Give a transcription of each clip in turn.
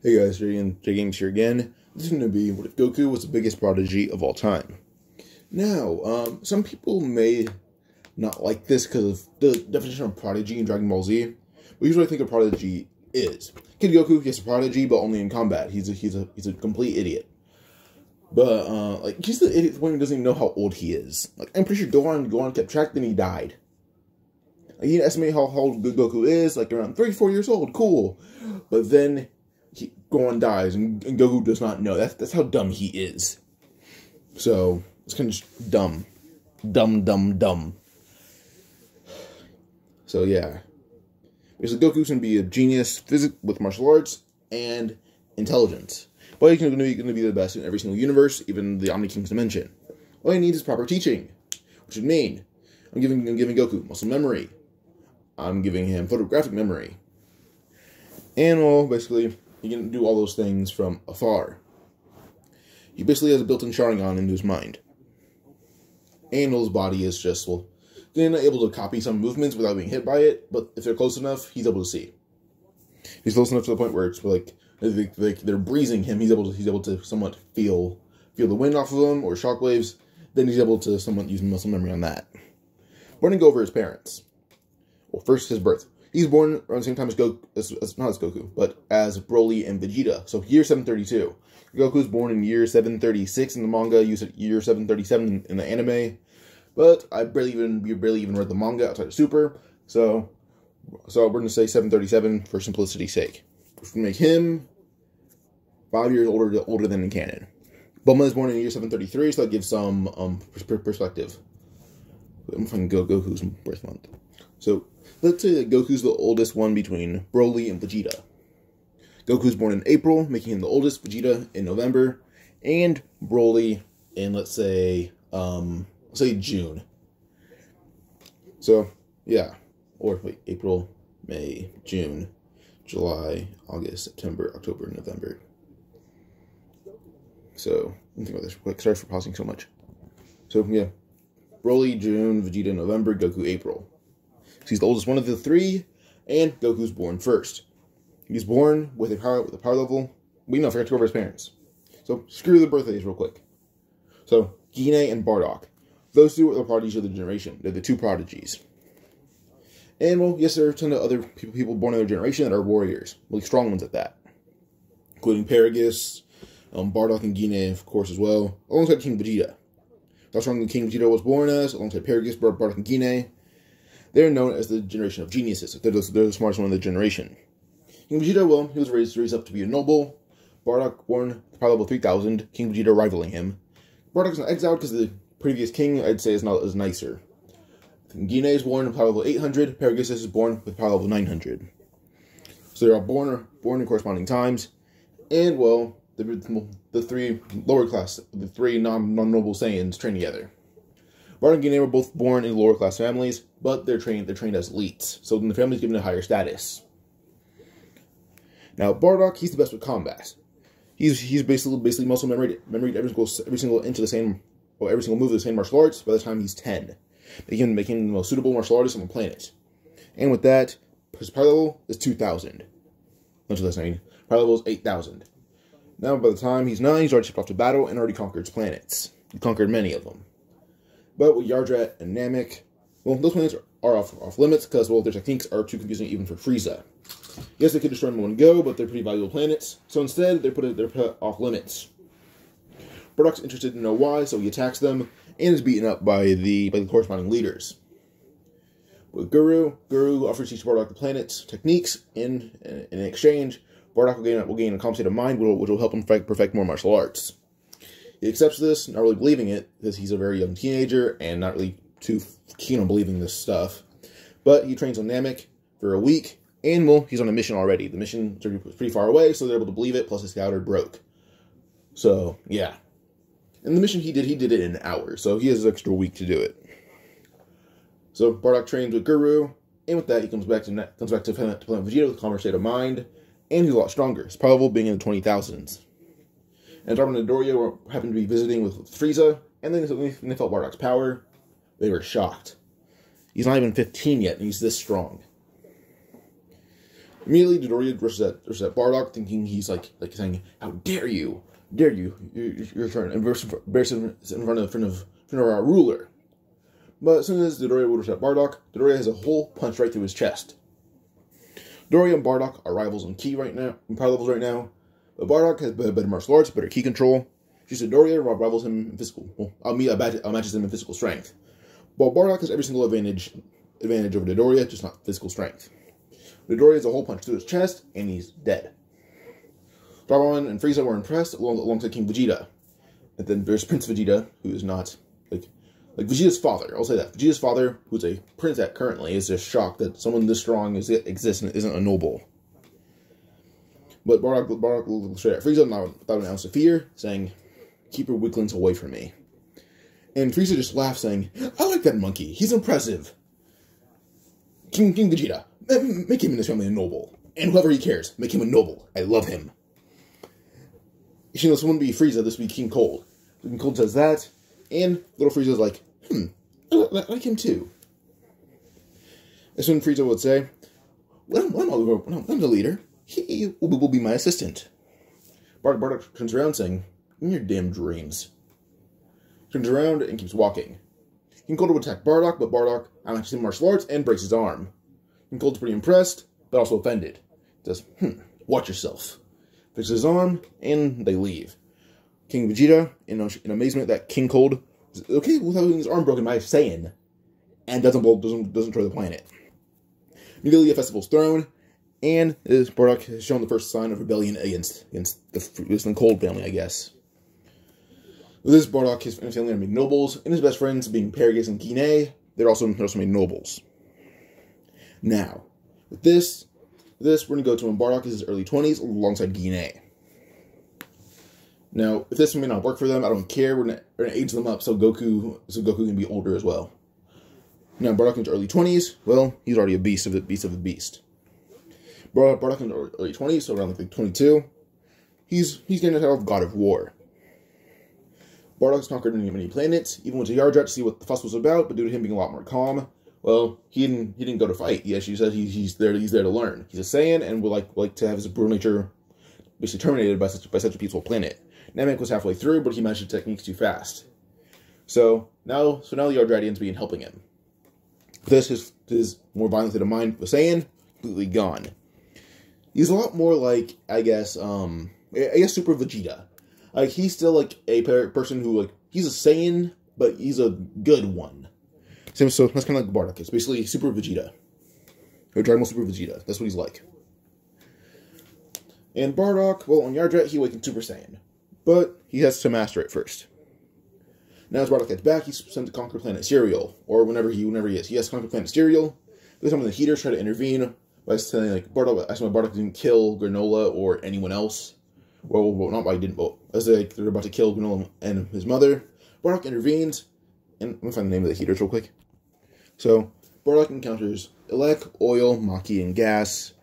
Hey guys, Jay here again. This is going to be what if Goku was the biggest prodigy of all time. Now, some people may not like this because of the definition of prodigy in Dragon Ball Z. But here's what I think a prodigy is. Kid Goku is a prodigy, but only in combat. He's a complete idiot. But he's the idiot when he doesn't even know how old he is. Like, I'm pretty sure Gohan kept track, then he died. Like, you can estimate how old Goku is, like around 34 years old. Cool, but then Gohan dies, and Goku does not know. That's how dumb he is. So it's kind of just dumb. So yeah, because Goku's gonna be a genius, with martial arts and intelligence. But he's gonna be the best in every single universe, even the Omni King's dimension. All he needs is proper teaching, which would mean I'm giving Goku muscle memory. I'm giving him photographic memory, and well, basically, he can do all those things from afar. He basically has a built-in Sharingan into his mind. And his body is just, well, they're not able to copy some movements without being hit by it, but if they're close enough, he's able to see. He's close enough to the point where it's like they're breezing him. He's able to somewhat feel the wind off of him or shockwaves. Then he's able to somewhat use muscle memory on that. We're gonna go over his parents. Well, first his birth. He's born around the same time as Goku, not as Goku, but as Broly and Vegeta. So year 732. Goku's born in year 736 in the manga, year 737 in the anime. But you barely even read the manga outside of Super. So we're gonna say 737 for simplicity's sake. Which would make him 5 years older than in canon. Bulma is born in year 733, so that gives some perspective. I'm finding Goku's birth month. So let's say that Goku's the oldest one between Broly and Vegeta. Goku's born in April, making him the oldest, Vegeta in November, and Broly in, let's say June. So, yeah. Or, wait, April, May, June, July, August, September, October, November. So, let me think about this real quick. Sorry for pausing so much. So, yeah. Broly, June, Vegeta, November, Goku, April. He's the oldest one of the three, and Goku's born first. He's born with a power level. I forgot to go over his parents. So screw the birthdays real quick. So Gine and Bardock, those two are the prodigies of the generation. They're the two prodigies. And well, yes, there are a ton of other people born in their generation that are warriors, really strong ones at that, including Paragus, Bardock, and Gine, of course, as well, alongside King Vegeta. How strong King Vegeta was born as, alongside Paragus, Bardock, and Gine. They're known as the generation of geniuses. They're the smartest one in the generation. King Vegeta, well, he was raised up to be a noble. Bardock born power level 3000. King Vegeta rivaling him. Bardock's not exiled because the previous king, I'd say, is not as nicer. Gine is born power level 800. Paragus is born with power level 900. So they're all born in corresponding times. And well, the three lower class, the three non-noble Saiyans train together. Bardock and Gine were both born in lower class families, but they're trained as elites, so then the family's given a higher status. Now Bardock, he's the best with combat. He's basically muscle memory every single inch of the same, or every single move of the same martial arts by the time he's 10, making him the most suitable martial artist on the planet. And with that, his power level is 2000. Much less, power level is 8000. Now by the time he's 9, he's already shipped off to battle and already conquered planets. He conquered many of them. But with Yardrat and Namek, well, those planets are off limits because, well, their techniques are too confusing even for Frieza. Yes, they could destroy them in one go, but they're pretty valuable planets. So instead, they're put off limits. Bardock's interested to know why, so he attacks them and is beaten up by the corresponding leaders. With Guru offers to teach Bardock the planet's techniques, and in exchange, Bardock will gain a calm state of mind, which will help him perfect more martial arts. He accepts this, not really believing it, because he's a very young teenager and not really too keen on believing this stuff. But he trains on Namek for a week, and well, he's on a mission already. The mission is pretty far away, so they're able to believe it, plus his scouter broke. So, yeah. And the mission he did it in an hour, so he has an extra week to do it. So Bardock trains with Guru, and with that he comes back to Planet Vegeta with a calmer state of mind, and he's a lot stronger. His power level being in the 20,000s. And Darwin and Doria happened to be visiting with Frieza, and then when they felt Bardock's power, they were shocked. He's not even 15 yet, and he's this strong. Immediately, Dodoria rushes at Bardock, thinking he's like saying, "How dare you? Dare you? You're trying to embarrass him in front of our ruler." But as soon as Dodoria rushes at Bardock, Dodoria has a hole punched right through his chest. Dodoria and Bardock are rivals in ki right now, in power levels right now. But Bardock has better martial arts, better ki control. She said Dodoria rivals him in physical. Well, matches him in physical strength. While Bardock has every single advantage over Dodoria, just not physical strength. Dodoria has a hole punch through his chest, and he's dead. Dragon and Frieza were impressed, alongside King Vegeta. And then there's Prince Vegeta, who is not, like Vegeta's father. I'll say that. Vegeta's father, who's a prince currently, is just shocked that someone this strong exists and isn't a noble. But Bardock looked straight at Frieza without an ounce of fear, saying, "Keep your weaklings away from me." And Frieza just laughed, saying, "I like that monkey. He's impressive. King Vegeta, make him and his family a noble. And whoever he cares, make him a noble. I love him." You know, this wouldn't be Frieza, this would be King Cold. King Cold says that, and little Frieza's like, I like him too. As soon as Frieza would say, when I'm the leader, he will be my assistant. Bardock turns around saying, "In your damn dreams." Turns around and keeps walking. King Cold would attack Bardock, but Bardock outmatches him in martial arts and breaks his arm. King Cold's pretty impressed, but also offended. Says, "Watch yourself." Fixes his arm, and they leave. King Vegeta, in amazement that King Cold is okay with having his arm broken by Saiyan, and doesn't destroy the planet. Immediately, a festival's thrown, and Bardock has shown the first sign of rebellion against the Cold family, I guess. With this, Bardock, his family are made nobles, and his best friends, being Paragus and Guinea, they're also made nobles. Now, with this, we're going to go to when Bardock is in his early 20s alongside Guinea. Now, if this may not work for them, I don't care. We're going to age them up so Goku can be older as well. Now, Bardock in his early 20s, well, he's already a beast of the beast. Bardock in his early 20s, so around like 22, he's getting the title of God of War. Bardock's conquered many planets, even went to Yardrat to see what the fuss was about, but due to him being a lot more calm, well, he didn't go to fight. He actually said he's there to learn. He's a Saiyan and would like to have his brutal nature basically terminated by such a peaceful planet. Namek was halfway through, but he mastered techniques too fast. So now the Yardratians begin helping him. This his more violent state of mind was Saiyan completely gone. He's a lot more like I guess Super Vegeta. Like he's still like a person who he's a Saiyan, but he's a good one. So that's kind of like Bardock. It's basically Super Vegeta. Or Dragon Ball Super Vegeta. That's what he's like. And Bardock, well, on Yardrat, he awakens Super Saiyan. But he has to master it first. Now as Bardock gets back, he's sent to conquer planet Cereal. Or whenever he is. He has to conquer planet Cereal. This time the Heaters try to intervene by saying, asking why Bardock didn't kill Granola or anyone else. Well, not why he didn't, but as they're about to kill Granola and his mother. Bardock intervenes. And let me find the name of the Heaters real quick. So, Bardock encounters Elec, Oil, Maki, and Gas.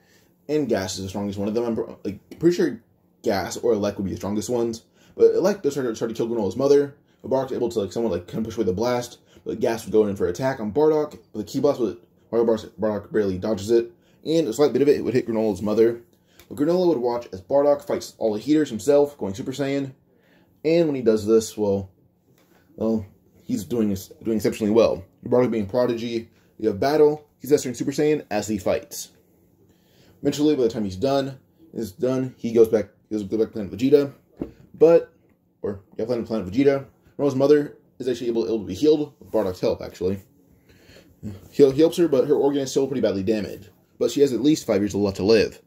And Gas is the strongest one of them. I'm pretty sure Gas or Elec would be the strongest ones. But Elec does try to kill Granola's mother. But Bardock's able to somewhat kind of push away the blast. But Gas would go in for attack on Bardock. But the key blast, Bardock barely dodges it. And a slight bit of it would hit Granola's mother. But Granola would watch as Bardock fights all the Heaters himself, going Super Saiyan. And when he does this, well, he's doing exceptionally well. Bardock being prodigy, you have battle, he's mastering Super Saiyan as he fights. Eventually, by the time he goes back to Planet Vegeta. Planet Vegeta. Granola's mother is actually able to be healed with Bardock's help, actually. He helps her, but her organ is still pretty badly damaged. But she has at least 5 years left to live.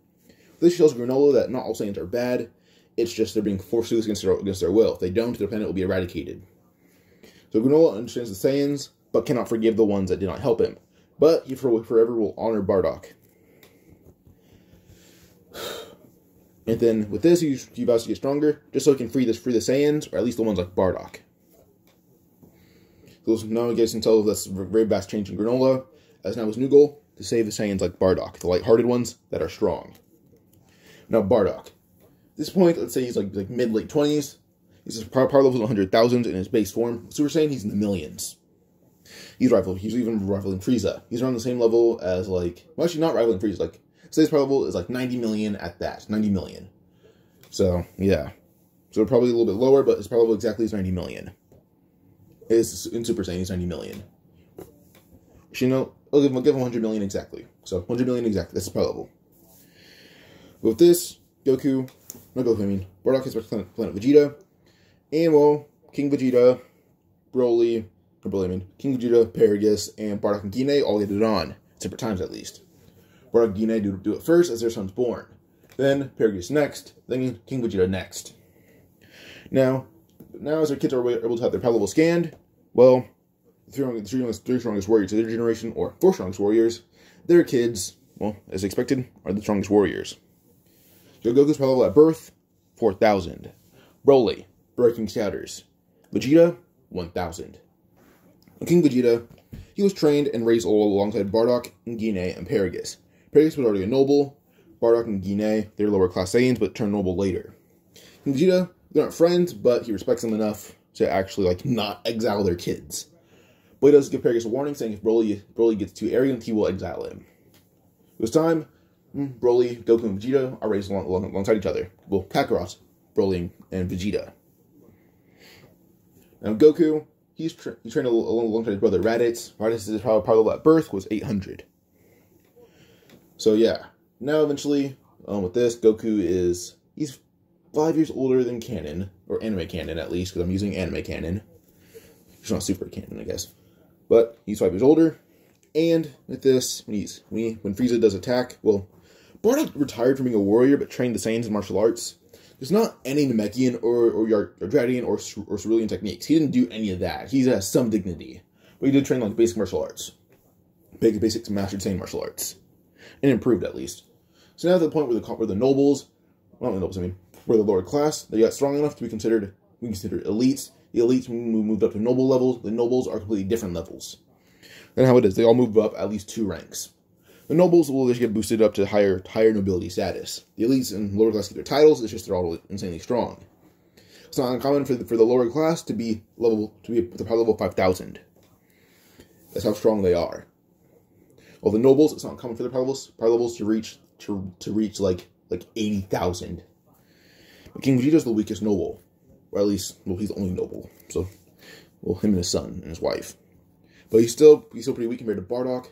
This shows Granola that not all Saiyans are bad. It's just they're being forced to do this against their will. If they don't, their planet will be eradicated. So Granola understands the Saiyans, but cannot forgive the ones that did not help him. But he forever will honor Bardock. And then with this, he vows to get stronger, just so he can free the Saiyans, or at least the ones like Bardock. So now he gets until this very vast change in Granola, as now his new goal, to save the Saiyans like Bardock, the light-hearted ones that are strong. Now Bardock. At this point, let's say he's like mid-late 20s. His power level is in 100,000 in his base form. Super Saiyan, he's in the millions. He's even rivaling Frieza. He's around the same level as well, actually not rivaling Frieza. Today's probable is like 90 million at that. 90 million. So, yeah. So probably a little bit lower, but it's probably exactly as 90 million. It's in Super Saiyan, it's 90 million. You know, I'll give him 100 million exactly. So, 100 million exactly. That's probable. With this, Bardock hits planet Vegeta. And, well, King Vegeta, King Vegeta, Paragus, and Bardock and Gine all get it on. Separate times, at least. Bardock and Gine do it first as their son's born. Then, Paragus next. Then, King Vegeta next. Now as their kids are able to have their power level scanned, well, the three strongest warriors of their generation, or 4 strongest warriors, their kids, well, as expected, are the strongest warriors. So Goku's power level at birth, 4,000. Broly, Breaking Scouters. Vegeta, 1,000. King Vegeta, he was trained and raised all alongside Bardock, Gine, and Paragus. Paragus was already a noble. Bardock and Gine, they're lower class Saiyans, but turned noble later. King Vegeta, they're not friends, but he respects them enough to actually, not exile their kids. But he does give Paragus a warning, saying if Broly gets too arrogant, he will exile him. This time, Broly, Goku, and Vegeta are raised alongside each other. Well, Kakarot, Broly, and Vegeta. Now, Goku, he's trained alongside his brother Raditz. Raditz's power level at birth was 800. So, yeah. Now, eventually, with this, Goku he's 5 years older than canon, or anime canon at least, because I'm using anime canon. It's not super canon, I guess. But he's 5 years older, and with this, when Frieza does attack, well, Bardock retired from being a warrior, but trained the Saiyans in martial arts. There's not any Namekian or Yardratian or Cerulean techniques. He didn't do any of that. He has some dignity. But he did train basic martial arts. Basic mastered Saiyan martial arts. And improved, at least. So now at the point where the nobles, not the nobles, where the lower class, they got strong enough to be considered elites. The elites moved up to noble levels. The nobles are completely different levels. And how it is, they all move up at least 2 ranks. The nobles will just get boosted up to higher nobility status. The elites and lower class get their titles. It's just they're all insanely strong. It's not uncommon for the lower class to be the power level 5,000. That's how strong they are. Well, the nobles, it's not uncommon for their power levels to reach like 80,000. But King Vegeta's the weakest noble, or at least, well, he's the only noble. So, well, him and his son and his wife. But he's still pretty weak compared to Bardock,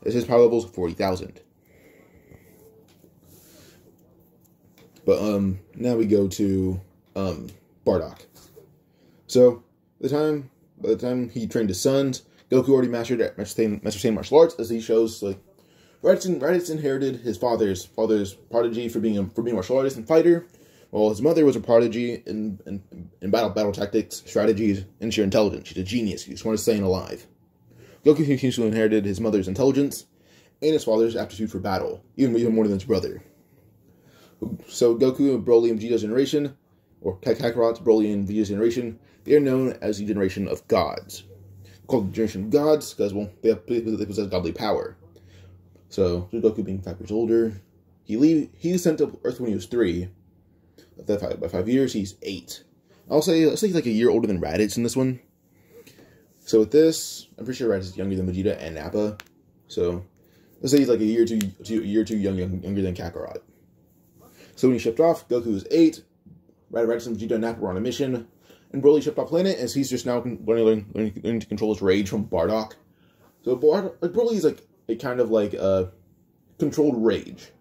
as his power level is 40,000. But now we go to Bardock. So by the time he trained his sons, Goku already mastered Saiyan martial arts, as he shows. Raditz inherited his father's prodigy for being a martial artist and fighter, while his mother was a prodigy in battle tactics, strategies, and sheer intelligence. She's a genius. She's the smartest Saiyan alive. Goku continuously inherited his mother's intelligence and his father's aptitude for battle, even more than his brother. So Goku, Broly, and Vegeta's generation, or Kakarot, Broly, and Vegeta's generation, they are known as the generation of gods. Called the generation of gods because, well, they possess godly power. So Goku being 5 years older, he was sent to Earth when he was 3. By 5 years, he's 8. Let's say he's like a year older than Raditz in this one. So with this, I'm pretty sure Raditz is younger than Vegeta and Nappa. So let's say he's like a year or two younger than Kakarot. So when he shipped off, Goku was 8. Raditz and Vegeta and Nappa were on a mission, and Broly shipped off planet, as he's just now learning to control his rage from Bardock. So Broly is like a kind of like a controlled rage,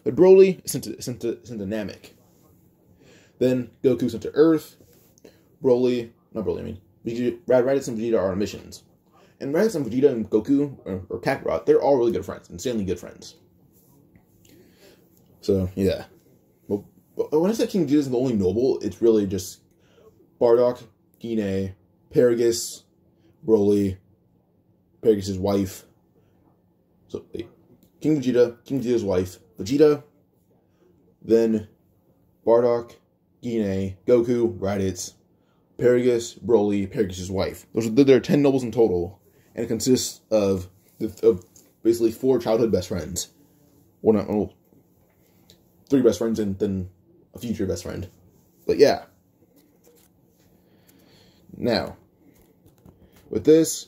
but Broly is sent to Namek. Then Goku sent to Earth. Raditz and Vegeta are on missions. And Raditz and Vegeta and Goku, or Kakarot, they're all really good friends, insanely good friends. So, yeah. But when I say King Vegeta is the only noble, it's really just Bardock, Gine, Paragus, Broly, Paragus' wife. So, King Vegeta's wife, Vegeta, then Bardock, Gine, Goku, Raditz, Paragus, Broly, Paragus' wife. There are 10 nobles in total, and it consists of basically 4 childhood best friends. 3 best friends and then a future best friend. But yeah. Now, with this,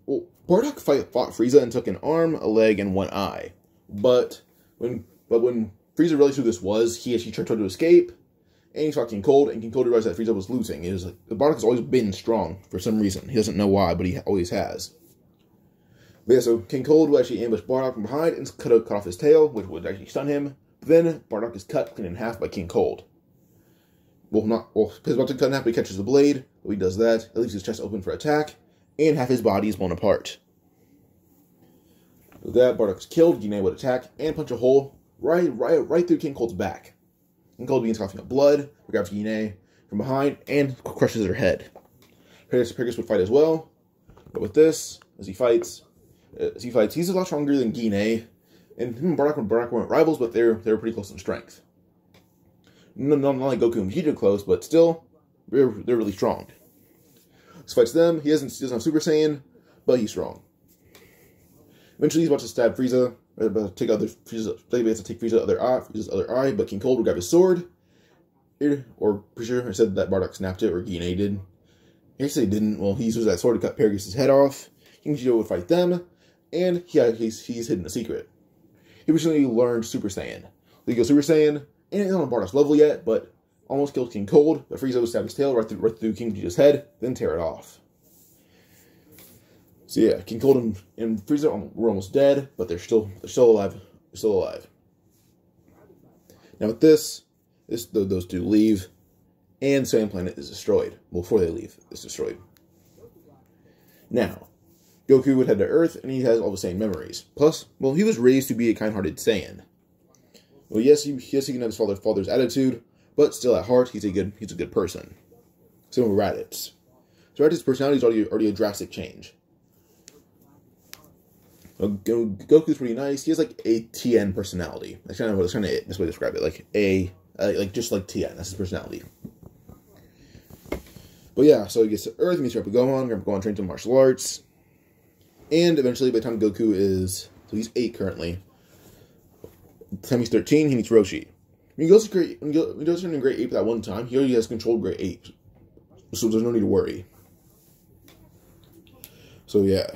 well, Bardock fought Frieza and took an arm, a leg, and 1 eye. But But when Frieza realized who this was, he actually tried to escape, and he fought King Cold, and King Cold realized that Frieza was losing. It was like, Bardock has always been strong for some reason. He doesn't know why, but he always has. But yeah, so King Cold would actually ambush Bardock from behind and cut off his tail, which would actually stun him. But then Bardock is cut clean in half by King Cold. He's about to cut in half, but he catches the blade. But he does that. It leaves his chest open for attack, and half his body is blown apart. With that, Bardock is killed. Guinea would attack and punch a hole right through King Cold's back. King Cold begins coughing up blood, grabs Guinea from behind, and crushes her head. Pegasus would fight as well, but with this, as he fights, he's a lot stronger than Guinea, and him and Bardock weren't rivals, but they're pretty close in strength. Not only Goku and Vegeta close, but still, they're really strong. He fights them. He doesn't have Super Saiyan, but he's strong. Eventually, he's about to stab Frieza. About to take Frieza's other eye, but King Cold would grab his sword. Or pretty sure I said that Bardock snapped it, or Guinea did. I guess they didn't. Well, he used that sword to cut Pegasus' head off. King Vegeta would fight them, and he's hidden a secret. He recently learned Super Saiyan. He goes Super Saiyan, and it's not on Bardock's level yet, but almost killed King Cold. But Frieza would stab his tail right through King Vegeta's head, then tear it off. So yeah, King Cold and Frieza were almost dead, but they're still alive. They're still alive. Now with this those two leave, and Saiyan Planet is destroyed. Well, before they leave, it's destroyed. Now, Goku would head to Earth, and he has all the Saiyan memories. Plus, well, he was raised to be a kind-hearted Saiyan. Well, yes, he can have his father's attitude, but still at heart, he's a good person. Same with Raditz. So Raditz's personality is already a drastic change. Goku's pretty nice. He has like a TN personality. That's kind of it. That's the way to describe it. Just like TN. That's his personality. But yeah, so he gets to Earth, he meets Grandpa Gohan trains him martial arts. And eventually, by the time Goku is... So he's 8 currently. By the time he's 13, he meets Roshi. When he goes to turn in Grade 8 that one time, he already has controlled Grade 8. So there's no need to worry. So yeah.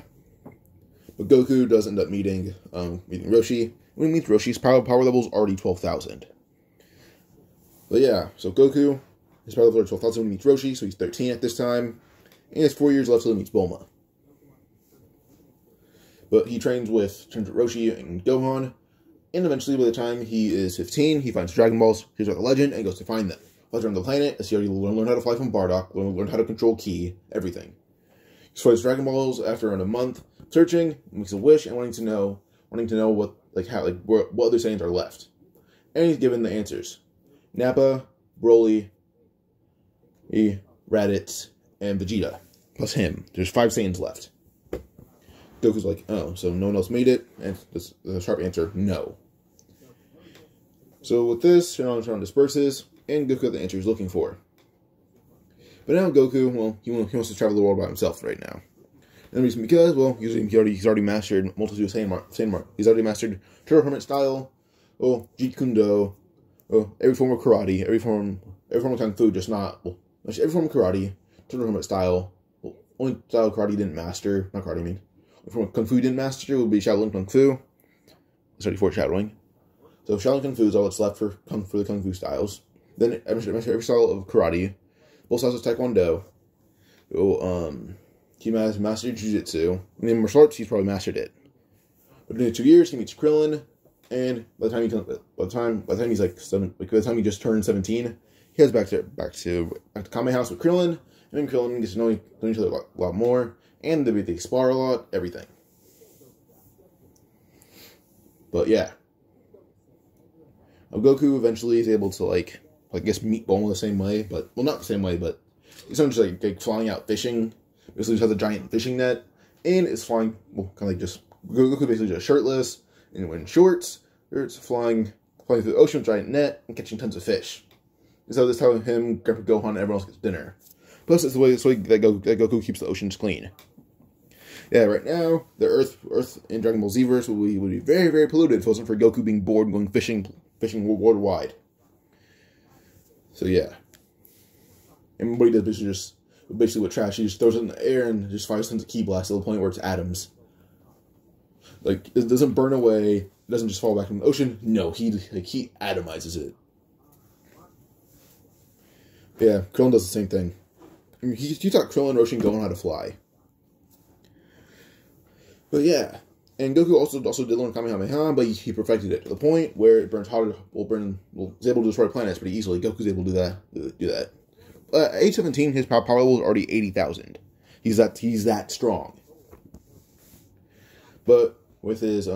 But Goku does end up meeting Roshi. When he meets Roshi, his power level is already 12,000. But yeah, so Goku, his power level is 12,000 when he meets Roshi, so he's 13 at this time. And he has 4 years left till he meets Bulma. But he trains with Roshi and Gohan. And eventually, by the time he is 15, he finds Dragon Balls, hears about the legend, and goes to find them. Flies around the planet, as he already learned how to fly from Bardock, learned how to control Ki, everything. He finds Dragon Balls after around a month, searching, makes a wish, and wanting to know what other Saiyans are left. And he's given the answers. Nappa, Broly, Raditz, and Vegeta. Plus him. There's 5 Saiyans left. Goku's like, oh, so no one else made it? And the sharp answer, no. So with this, Shenron disperses, and Goku got the answer he's looking for. But now Goku, well, he wants to travel the world by himself right now. And the reason because, well, he's already mastered multitude of Saiyan. He's already mastered Turtle Hermit style, Jeet Kune Do, every form of karate, every form of kung fu, just not, well, every form of karate, Turtle Hermit style. Well, only style of karate he didn't master, not karate I mean. From Kung Fu didn't master would be Shaolin Kung Fu. Sorry, foreshadowing. So Shaolin Kung Fu is all that's left for the Kung Fu styles. Then every style of karate, both styles of Taekwondo. He mastered Jiu-Jitsu. And in martial arts, he's probably mastered it. But in 2 years, he meets Krillin, and by the time he just turned 17, he heads back to Kame House with Krillin, and then Krillin gets to know each other a lot more. And they spar a lot, everything. But yeah. Goku eventually is able to, meet Bulma the same way. Well, not the same way, but he's just like flying out fishing. Basically, just has a giant fishing net. And it's flying, Goku basically just shirtless and wearing shorts. It's flying through the ocean with a giant net and catching tons of fish. So this is how him, Grandpa Gohan, and everyone else gets dinner. Plus, it's the way that Goku keeps the oceans clean. Yeah, right now, the Earth in Dragon Ball Z-verse would be very, very polluted if it wasn't for Goku being bored and going fishing worldwide. So yeah. And what he does is basically with trash, he just throws it in the air and just fires tons of ki blasts to the point where it's atoms. It doesn't burn away, It doesn't just fall back in the ocean. No, he atomizes it. Yeah, Krillin does the same thing. I mean, he taught Krillin Roshi go on how to fly. But yeah, and Goku also did learn Kamehameha, but he perfected it to the point where it burns hotter. Is able to destroy planets pretty easily. Goku's able to do that. At age 17, his power level is already 80,000. He's that strong. But with his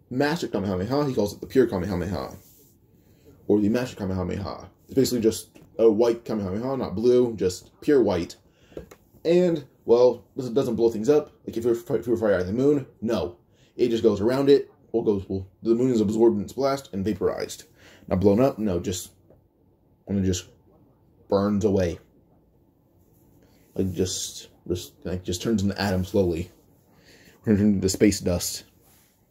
Master Kamehameha, he calls it the Pure Kamehameha, or the Master Kamehameha. It's basically just a white Kamehameha, not blue, just pure white. And well, this doesn't blow things up. Like if you were fire out of the moon, no, it just goes around it. The moon is absorbed in its blast and vaporized, not blown up. No, just burns away. Like just turns into atoms slowly. Turns into space dust.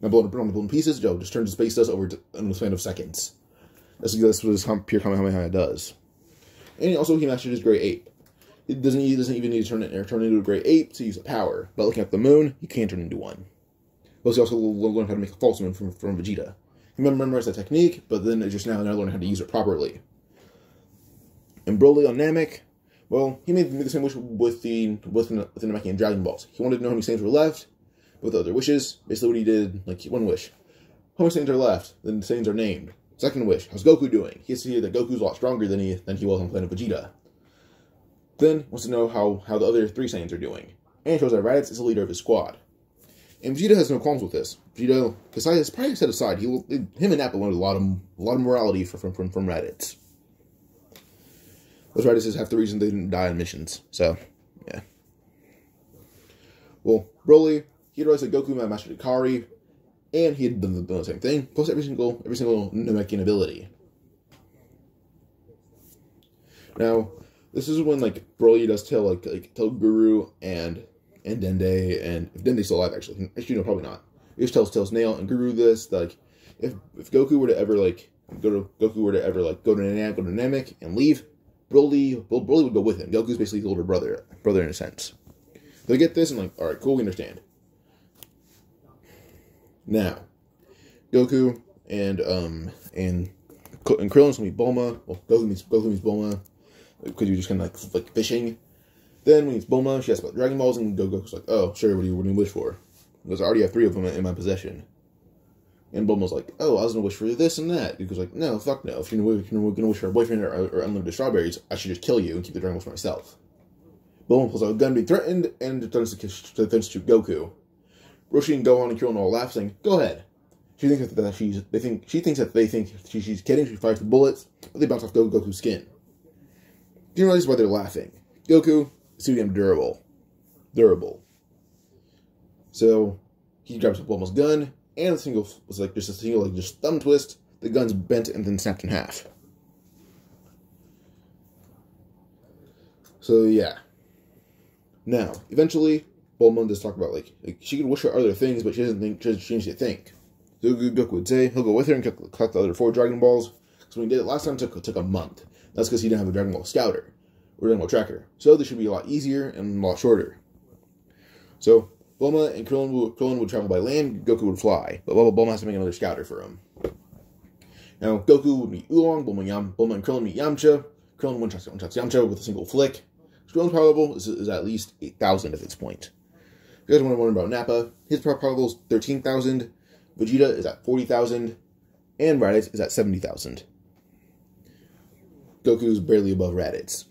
Not blown in pieces. Joe just turns to space dust in the span of seconds. That's what his Pure Kamehameha does. And also he mastered his Great Ape. He doesn't even need to turn into a Great Ape to use the power. But looking at the moon, he can't turn into one. Plus, he also learned how to make a false moon from Vegeta. He memorized that technique, but then just now learning how to use it properly. And Broly on Namek, well, he made the same wish with the Namekian Dragon Balls. He wanted to know how many Saiyans were left with the other wishes. Basically, what he did, like one wish, how many Saiyans are left? Then the Saiyans are named. Second wish, how's Goku doing? He has to see that Goku's a lot stronger than he was on Planet Vegeta. Then wants to know how the other 3 Saiyans are doing, and shows that Raditz is the leader of his squad. And Vegeta has no qualms with this. Vegeta, is probably set aside. Him and Nappa learned a lot of morality from Raditz. Those Raditz is half the reason they didn't die on missions. So, yeah. Well, Broly, he realized that Goku had mastered Ikari, and he had done the same thing, plus every single Namekian ability. Now, this is when Broly does tell Guru and Dende, and if Dende's still alive, actually no, probably not. He just tells Nail and Guru this, if Goku were to ever go to Namek and leave, Broly would go with him. Goku's basically his older brother in a sense. They get this and all right, cool, we understand. Now, Goku and Krillin's gonna be Bulma. Well, Goku meets Bulma because you're just kind of like fishing. Then when it's Bulma, she asks about Dragon Balls, and Goku's like, "Oh, sure. What do you wish for?" Because I already have 3 of them in my possession. And Bulma's like, "Oh, I was gonna wish for this and that." Goku's like, "No, fuck no. If you're gonna wish for a boyfriend or unlimited strawberries, I should just kill you and keep the Dragon Balls for myself." Bulma pulls out a gun, being threatened, and turns to Goku. Roshi and Gohan and Krillin all laugh, saying, "Go ahead." She thinks that they think she's kidding. She fires the bullets, but they bounce off Goku's skin. You realize why they're laughing. Goku is too damn durable. So he grabs Bulma's gun, and just thumb twist. The gun's bent and then snapped in half. So yeah. Now, eventually, Bulma does talk about she could wish for other things, but she needs to think. So Goku would say he'll go with her and collect the other 4 Dragon Balls. Because when he did it last time, it took a month. That's because he didn't have a Dragon Ball Scouter or Dragon Ball Tracker. So this should be a lot easier and a lot shorter. So Bulma and Krillin would travel by land. Goku would fly, but Bulma has to make another Scouter for him. Now Goku would meet Oolong. Bulma and Krillin meet Yamcha. Krillin one-shots Yamcha with a single flick. Krillin's power level is at least 8,000 at this point. If you guys want to learn about Nappa, his power level is 13,000. Vegeta is at 40,000. And Raditz is at 70,000. Goku's barely above Raditz.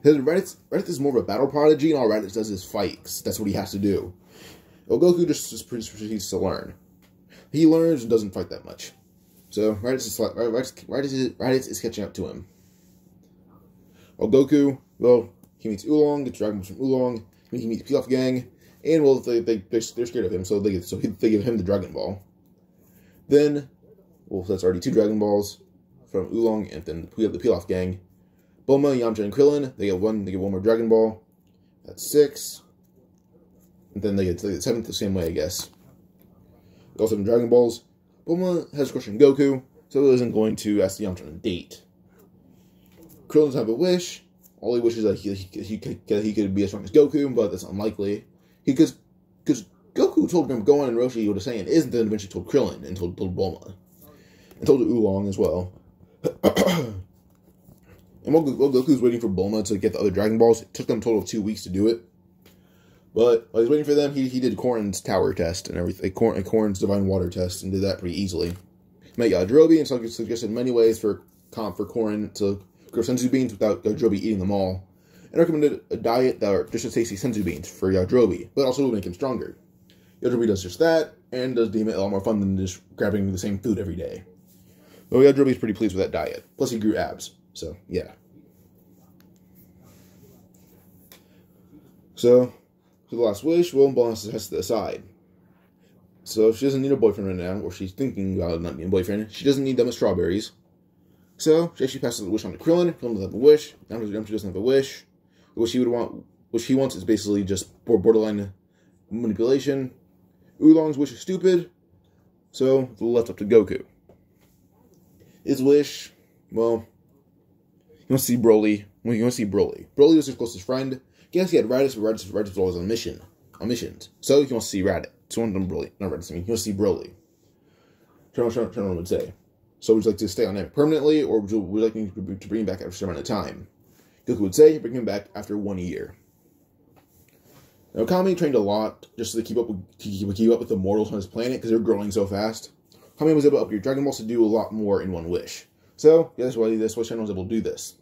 Raditz is more of a battle prodigy, and all Raditz does is fight. That's what he has to do. Well, Goku just proceeds to learn. He learns and doesn't fight that much. So Raditz is catching up to him. Well, Goku, he meets Oolong, gets Dragon Balls from Oolong. He meets Pilaf Gang, and they're scared of him, so they give him the Dragon Ball. Then, that's already 2 Dragon Balls from Oolong, and then we have the Pilaf Gang. Bulma, Yamcha, and Krillin, they get one more Dragon Ball. That's 6. And then they get the 7th the same way, I guess. They also have Dragon Balls. Bulma has a crush on Goku, so he isn't going to ask Yamcha on a date. Krillin doesn't have a wish. All he wishes is that he could be as strong as Goku, but that's unlikely. Because Goku Goku told Gohan and Roshi what he's saying is, then eventually told Krillin and told Bulma. And told Oolong as well. And while Goku's waiting for Bulma to get the other Dragon Balls, it took them a total of 2 weeks to do it. But while he was waiting for them, he did Korin's tower test and everything, Korin's divine water test, and did that pretty easily. He met Yajirobe and suggested many ways for Korin to grow senzu beans without Yajirobe eating them all, and recommended a diet that are just as tasty senzu beans for Yajirobe, but also will make him stronger. Yajirobe does just that, and does deem it a lot more fun than just grabbing the same food every day. But Yajirobe is pretty pleased with that diet. Plus, he grew abs, so yeah. So, for the last wish, well, Bulma has to decide. So, she doesn't need a boyfriend right now, or she's thinking about not needing a boyfriend. She doesn't need them as strawberries. So, she passes the wish on to Krillin. Krillin doesn't have a wish. Yamcha doesn't have a wish. What she wants is basically just borderline manipulation. Oolong's wish is stupid. So, it's left up to Goku. His wish, well, he wants to see Broly. Well, he wants to see Broly. Broly was his closest friend. Yes, he had Raditz, but Raditz was always on missions. So he wants to see Raditz. So he wants Broly. Not Raditz, he wants to see Broly. Turner would say. So would you like to stay on him permanently, or would you like me to bring him back after a certain amount of time? Goku would say, bring him back after 1 year. Now, Kami trained a lot just to keep up with the mortals on his planet, because they're growing so fast. Kami was able to upgrade Dragon Balls to do a lot more in one wish. So, yeah, that's why Shenron was able to do this.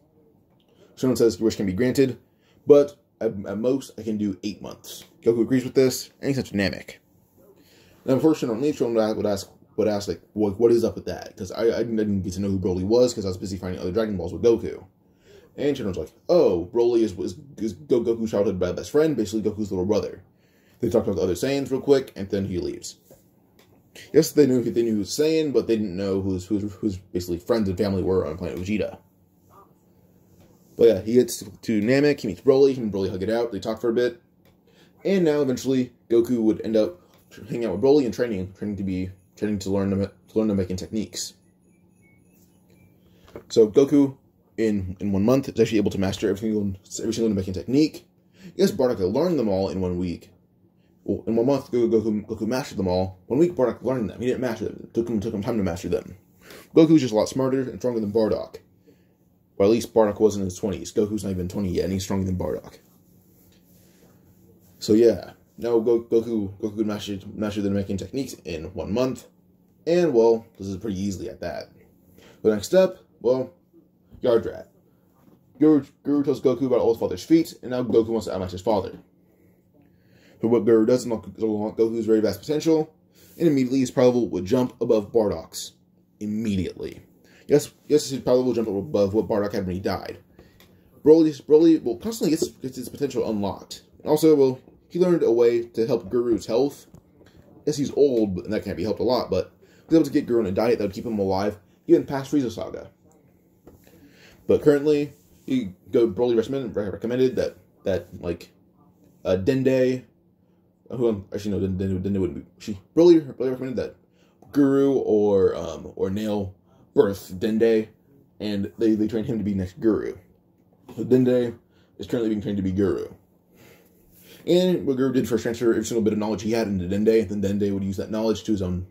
Shenron says the wish can be granted, but at most, I can do 8 months. Goku agrees with this, and he's such dynamic. Now, before Shenron leaves, Shenron would ask, like, what is up with that? Because I didn't get to know who Broly was, because I was busy finding other Dragon Balls with Goku. And Shenron's like, oh, Broly is Goku's childhood best friend, basically Goku's little brother. They talked about the other Saiyans real quick, and then he leaves. Yes, they knew who was Saiyan, but they didn't know who's basically friends and family were on planet Vegeta. But yeah, he gets to Namek, he meets Broly, him and Broly hug it out, they talk for a bit. And now, eventually, Goku would end up hanging out with Broly and training to learn the making techniques. So, Goku, in 1 month, is actually able to master every single making technique. Yes, Bardock had learned them all in 1 week. Well, in 1 month, Goku mastered them all. 1 week, Bardock learned them. He didn't master them. It took him time to master them. Goku's just a lot smarter and stronger than Bardock. Or at least Bardock was in his 20s. Goku's not even 20 yet, and he's stronger than Bardock. So yeah, now Goku could master the making techniques in 1 month. And, well, this is pretty easily at that. The next step, well, Yardrat. Guru tells Goku about all his father's feats, and now Goku wants to outmatch his father. But what Guru doesn't unlock Goku's very vast potential, and immediately his power level would jump above Bardock's. Immediately. Yes, his power level will jump above what Bardock had when he died. Broly will constantly gets his potential unlocked. And also, well, he learned a way to help Guru's health. Yes, he's old, and that can't be helped a lot, but he was able to get Guru on a diet that would keep him alive, even past Frieza Saga. But currently, Broly recommended that Dende, Dende wouldn't be. Broly recommended that Guru or Nail birth Dende, and they trained him to be next Guru. So Dende is currently being trained to be Guru. And what Guru did first transfer every single bit of knowledge he had into Dende, and then Dende would use that knowledge to his own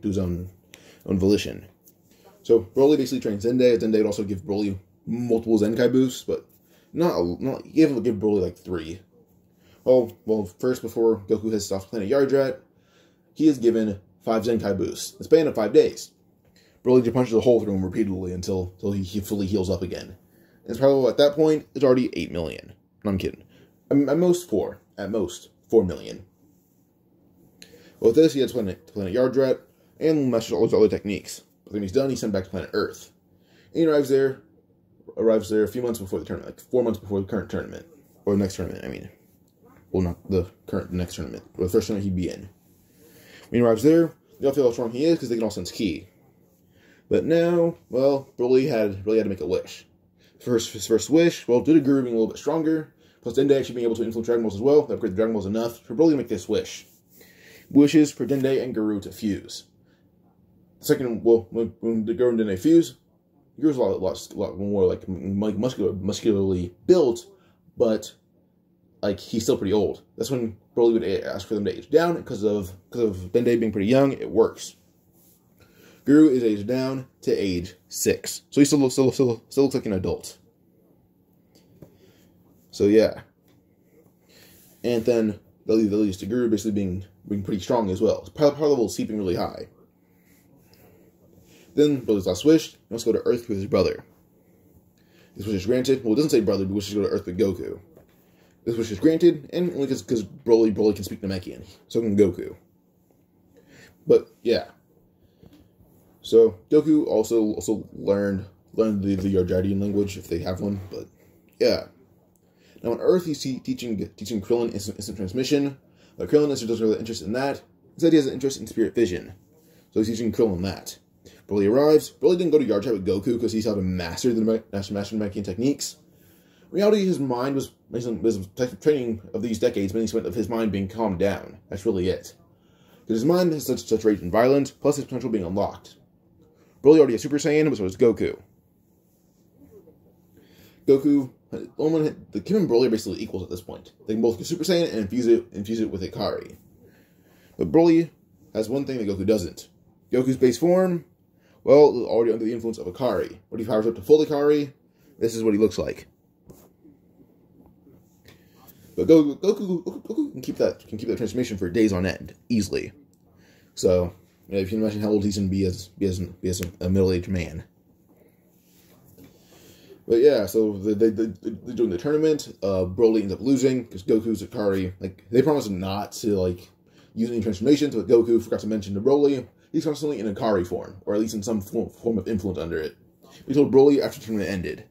volition. So Broly basically trains Dende. Dende would also give Broly multiple Zenkai boosts, but he gave Broly like 3. Well, first, before Goku has stopped Planet Yardrat, he is given 5 Zenkai boosts. In the span of 5 days. Broly punches a hole through him repeatedly until he fully heals up again. And his power at that point is already 8 million. No, I'm kidding. At most 4 million. Well, with this, he heads to Planet Yardrat and masters all his other techniques. But when he's done, he's sent back to Planet Earth. And he arrives there a few months before the tournament, like 4 months before the current tournament. Or the next tournament, I mean. Well, not the next tournament. Or the first tournament he'd be in. When he arrives there, they all feel how strong he is because they can all sense ki. But now, well, Broly had to make a wish. His first wish, well, due to Guru being a little bit stronger, plus Dende actually being able to influence Dragon Balls as well, that upgrade the Dragon Balls enough for Broly to make this wish. Wishes for Dende and Guru to fuse. Second, well, when the Guru and Dende fuse, Guru's a lot more like muscularly built, but like he's still pretty old. That's when Broly would ask for them to age down because of Dende being pretty young. It works. Guru is aged down to age 6, so he still looks like an adult. So yeah, and then that leads to Guru basically being pretty strong as well. Power level is seeping really high. Then Broly's last wish, he wants to go to Earth with his brother. This wish is granted. Well, it doesn't say brother, but wishes to go to Earth with Goku. This wish is granted, and only because Broly can speak Namekian. So can Goku. But yeah. So Goku also learned the Yarjadian language if they have one. But yeah. Now on Earth, he's teaching Krillin instant transmission. But Krillin doesn't really interest in that. Instead, he has an interest in spirit vision. So he's teaching Krillin that. Broly arrives. Broly didn't go to Yard Chat with Goku because he's how to master the Namekian techniques. In reality, his mind was training of these decades, mainly spent of his mind being calmed down. That's really it. Because his mind has such rage and violence, plus his potential being unlocked. Broly already has Super Saiyan, but so does Goku. Kim and Broly are basically equals at this point. They can both get Super Saiyan and infuse it with Ikari. But Broly has one thing that Goku doesn't. Goku's base form, well, already under the influence of Ikari. When he powers up to full Ikari, this is what he looks like. But Goku can keep that transformation for days on end, easily. So, you know, if you can imagine how old he's going to be as a middle-aged man. But yeah, so they're doing the tournament. Broly ends up losing because Goku's Ikari, like, they promised not to, like, use any transformations, but Goku forgot to mention to Broly, he's constantly in Ikari form, or at least in some form of influence under it. He told Broly after the tournament ended.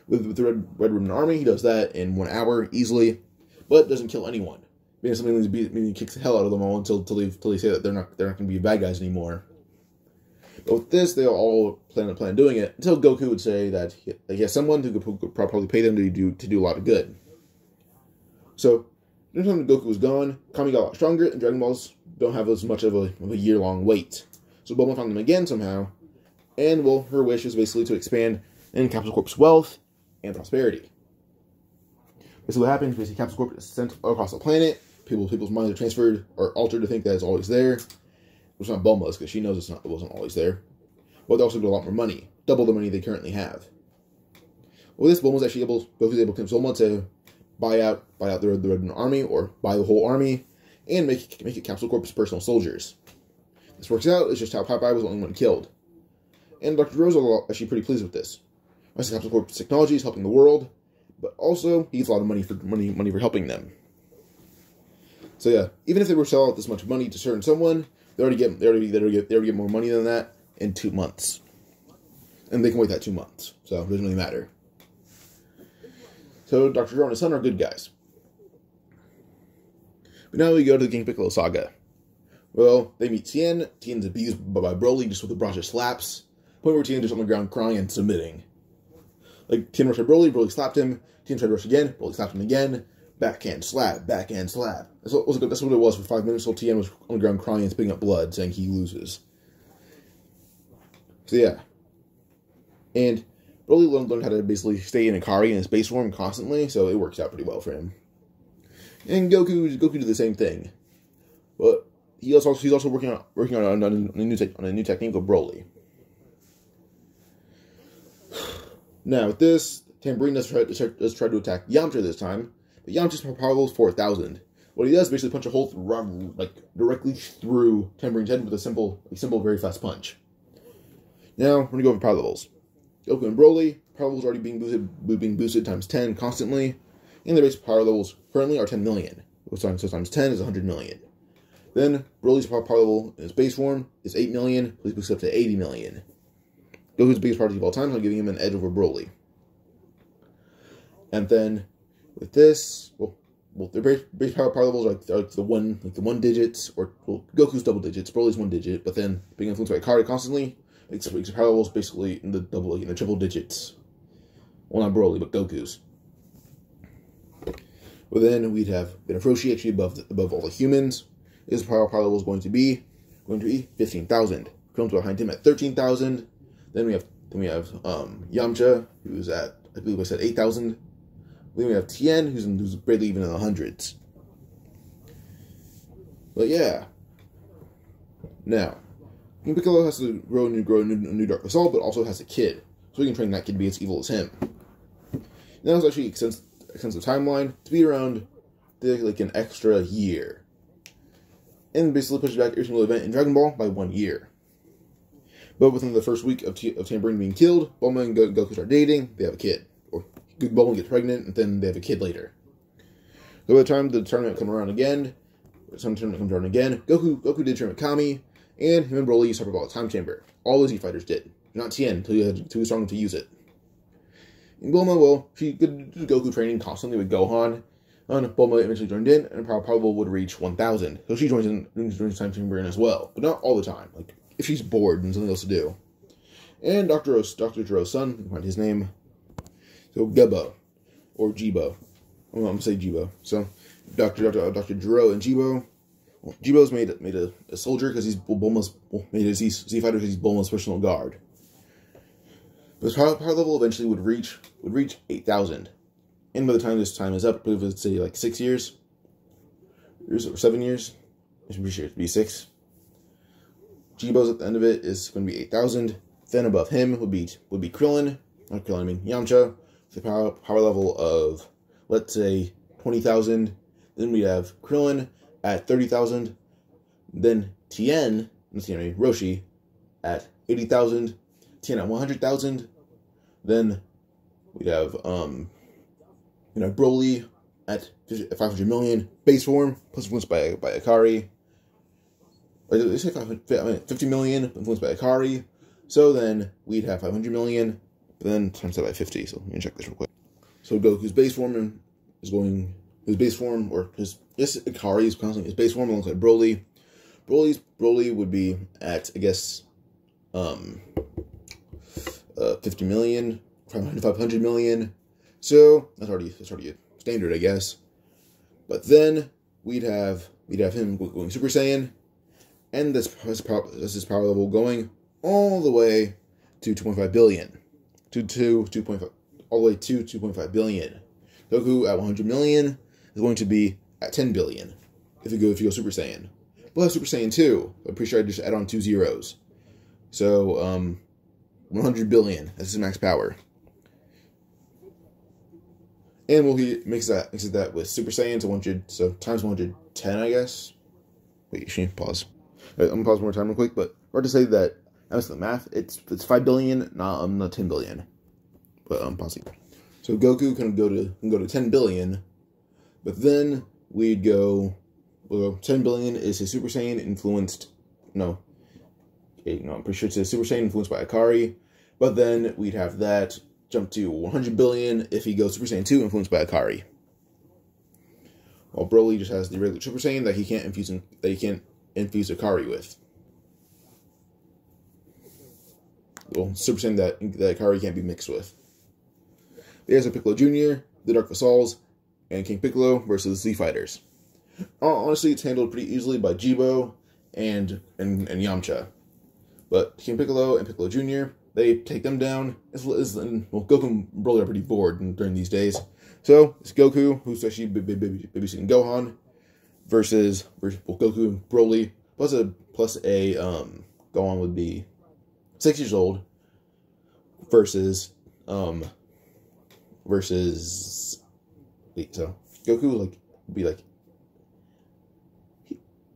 With the Red Ribbon Army, he does that in 1 hour, easily, but doesn't kill anyone. Meaning something he kicks the hell out of them all until they say that they're not going to be bad guys anymore. But with this, they all plan on doing it, until Goku would say that he has someone who could probably pay them to do a lot of good. So, during the time Goku was gone, Kami got a lot stronger, and Dragon Balls don't have as much of a year-long wait. So Bulma found them again somehow, and, well, her wish is basically to expand in Capsule Corp's wealth and prosperity. Basically what happens, Capsule Corp is sent across the planet, people's minds are transferred or altered to think that it's always there, which is not Bulma's, because she knows it wasn't always there. But they also get a lot more money, double the money they currently have. With this, Goku's able to convince Bulma to buy out the Red Ribbon Army, or buy the whole army, and make it Capsule Corp's personal soldiers. This works out, it's just how Popeye was the only one killed. And Dr. Rose is actually pretty pleased with this. Capsule Corp's technology is helping the world, but also he gets a lot of money for helping them. So yeah, even if they were to sell out this much money to certain someone, they already get more money than that in 2 months, and they can wait that 2 months, so it doesn't really matter. So Dr. Zero and his son are good guys. But now we go to the King Piccolo saga. Well, they meet Tien. Tien's abused by Broly just with a barrage of slaps. Point where Tien just on the ground crying and submitting. Like, Tien rushed at Broly slapped him. Tien tried to rush again, Broly slapped him again. Backhand slap, backhand slap. That's what it was for 5 minutes, so Tien was on the ground crying and spitting up blood, saying he loses. So yeah. And Broly learned how to basically stay in Ikari in his base form constantly, so it works out pretty well for him. And Goku did the same thing. But he's also working on a new technique of Broly. Now with this, Tambourine does try to attack Yamcha this time, but Yamcha's power level is 4,000. What he does is basically punch a hole directly through Tambourine's head with a simple, very fast punch. Now we're gonna go over power levels. Goku and Broly, power levels already being boosted times 10 constantly, and their base power levels currently are 10 million. So times 10 is 100 million. Then Broly's power level in his base form is 8 million, please boost up to 80 million. Goku's biggest prodigy of all time, so I'm giving him an edge over Broly. And then with this, well their base power levels are the one digits, or Goku's double digits, Broly's 1 digit, but then being influenced by Ikari constantly, makes power levels basically in the triple digits. Well, not Broly, but Goku's. But then we'd have Benafroshi actually above all the humans. His power level is going to be 15,000. Krillin's behind him at 13,000. Then we have Yamcha, who's at, I believe I said 8,000. Then we have Tien, who's barely even in the hundreds. But yeah. Now, King Piccolo has to grow a new Dark Vassal, but also has a kid. So we can train that kid to be as evil as him. Now it's actually extends the timeline to be around like an extra year. And basically pushes back every single event in Dragon Ball by 1 year. But within the first week of Tambourine being killed, Bulma and Goku start dating, they have a kid. Or Bulma gets pregnant, and then they have a kid later. So by the time the tournament comes around again, Goku did train with Kami, and him and Broly used to talk about the time chamber. All the Z fighters did. Not Tien, until he had too strong to use it. And Bulma, well, she did Goku training constantly with Gohan. And Bulma eventually joined in, and probably would reach 1,000. So she joins the time chamber in as well, but not all the time. Like if she's bored and something else to do. And Dr. Jiro's son, you can find his name. So Gebo, or Jibo. I'm gonna say Jibo. So Dr. Jiro and Jibo. Well, Jibo's made a soldier because he's Bulma's made a Z fighter because he's Bulma's personal guard. But his power level eventually would reach 8,000. And by the time this time is up, I believe it's say like 6 years or 7 years. I'm pretty sure it'd be 6. Jibo's at the end of it is going to be 8,000. Then above him would be Krillin. Not Krillin, I mean Yamcha. With a power level of, let's say, 20,000. Then we have Krillin at 30,000. Then Tien, Roshi, at 80,000. Tien at 100,000. Then we'd have Broly at 500 million base form, plus influenced by Akari. Or did they say 50 million influenced by Akari? So then we'd have 500 million, but then times that by 50. So let me check this real quick. So Goku's base form is going. His base form, or Akari is constantly his base form alongside Broly. Broly would be at, I guess, 50 million, 500 million. So that's already a standard, I guess. But then we'd have him going Super Saiyan, and that's his power level going all the way to 2.5 billion, all the way to 2.5 billion. Goku at 100 million is going to be at 10 billion if you go Super Saiyan. We'll have Super Saiyan 2. I'm pretty sure I just add on 2 zeros. So 100 billion. That's his max power. And he mixes that with Super Saiyan to 100, so times 110, I guess. Wait, pause. Right, I'm gonna pause one more time real quick, but hard to say that. As the math, it's 5 billion, not 10 billion. But I'm pausing. So Goku can go to 10 billion, but then we'd go. Well, 10 billion is his Super Saiyan influenced. No, I'm pretty sure it's his Super Saiyan influenced by Akari. But then we'd have that jump to 100 billion if he goes Super Saiyan 2 influenced by Akari. While Broly just has the regular Super Saiyan that he can't infuse Akari with. Well, Super Saiyan that Akari can't be mixed with. There's a Piccolo Jr., the Dark Vassals, and King Piccolo versus Z Fighters. Honestly, it's handled pretty easily by Jibo and Yamcha. But King Piccolo and Piccolo Jr., they take them down. Goku and Broly are pretty bored during these days. So, it's Goku, who's actually babysitting Gohan, versus Goku and Broly, plus a Gohan would be 6 years old, versus so Goku would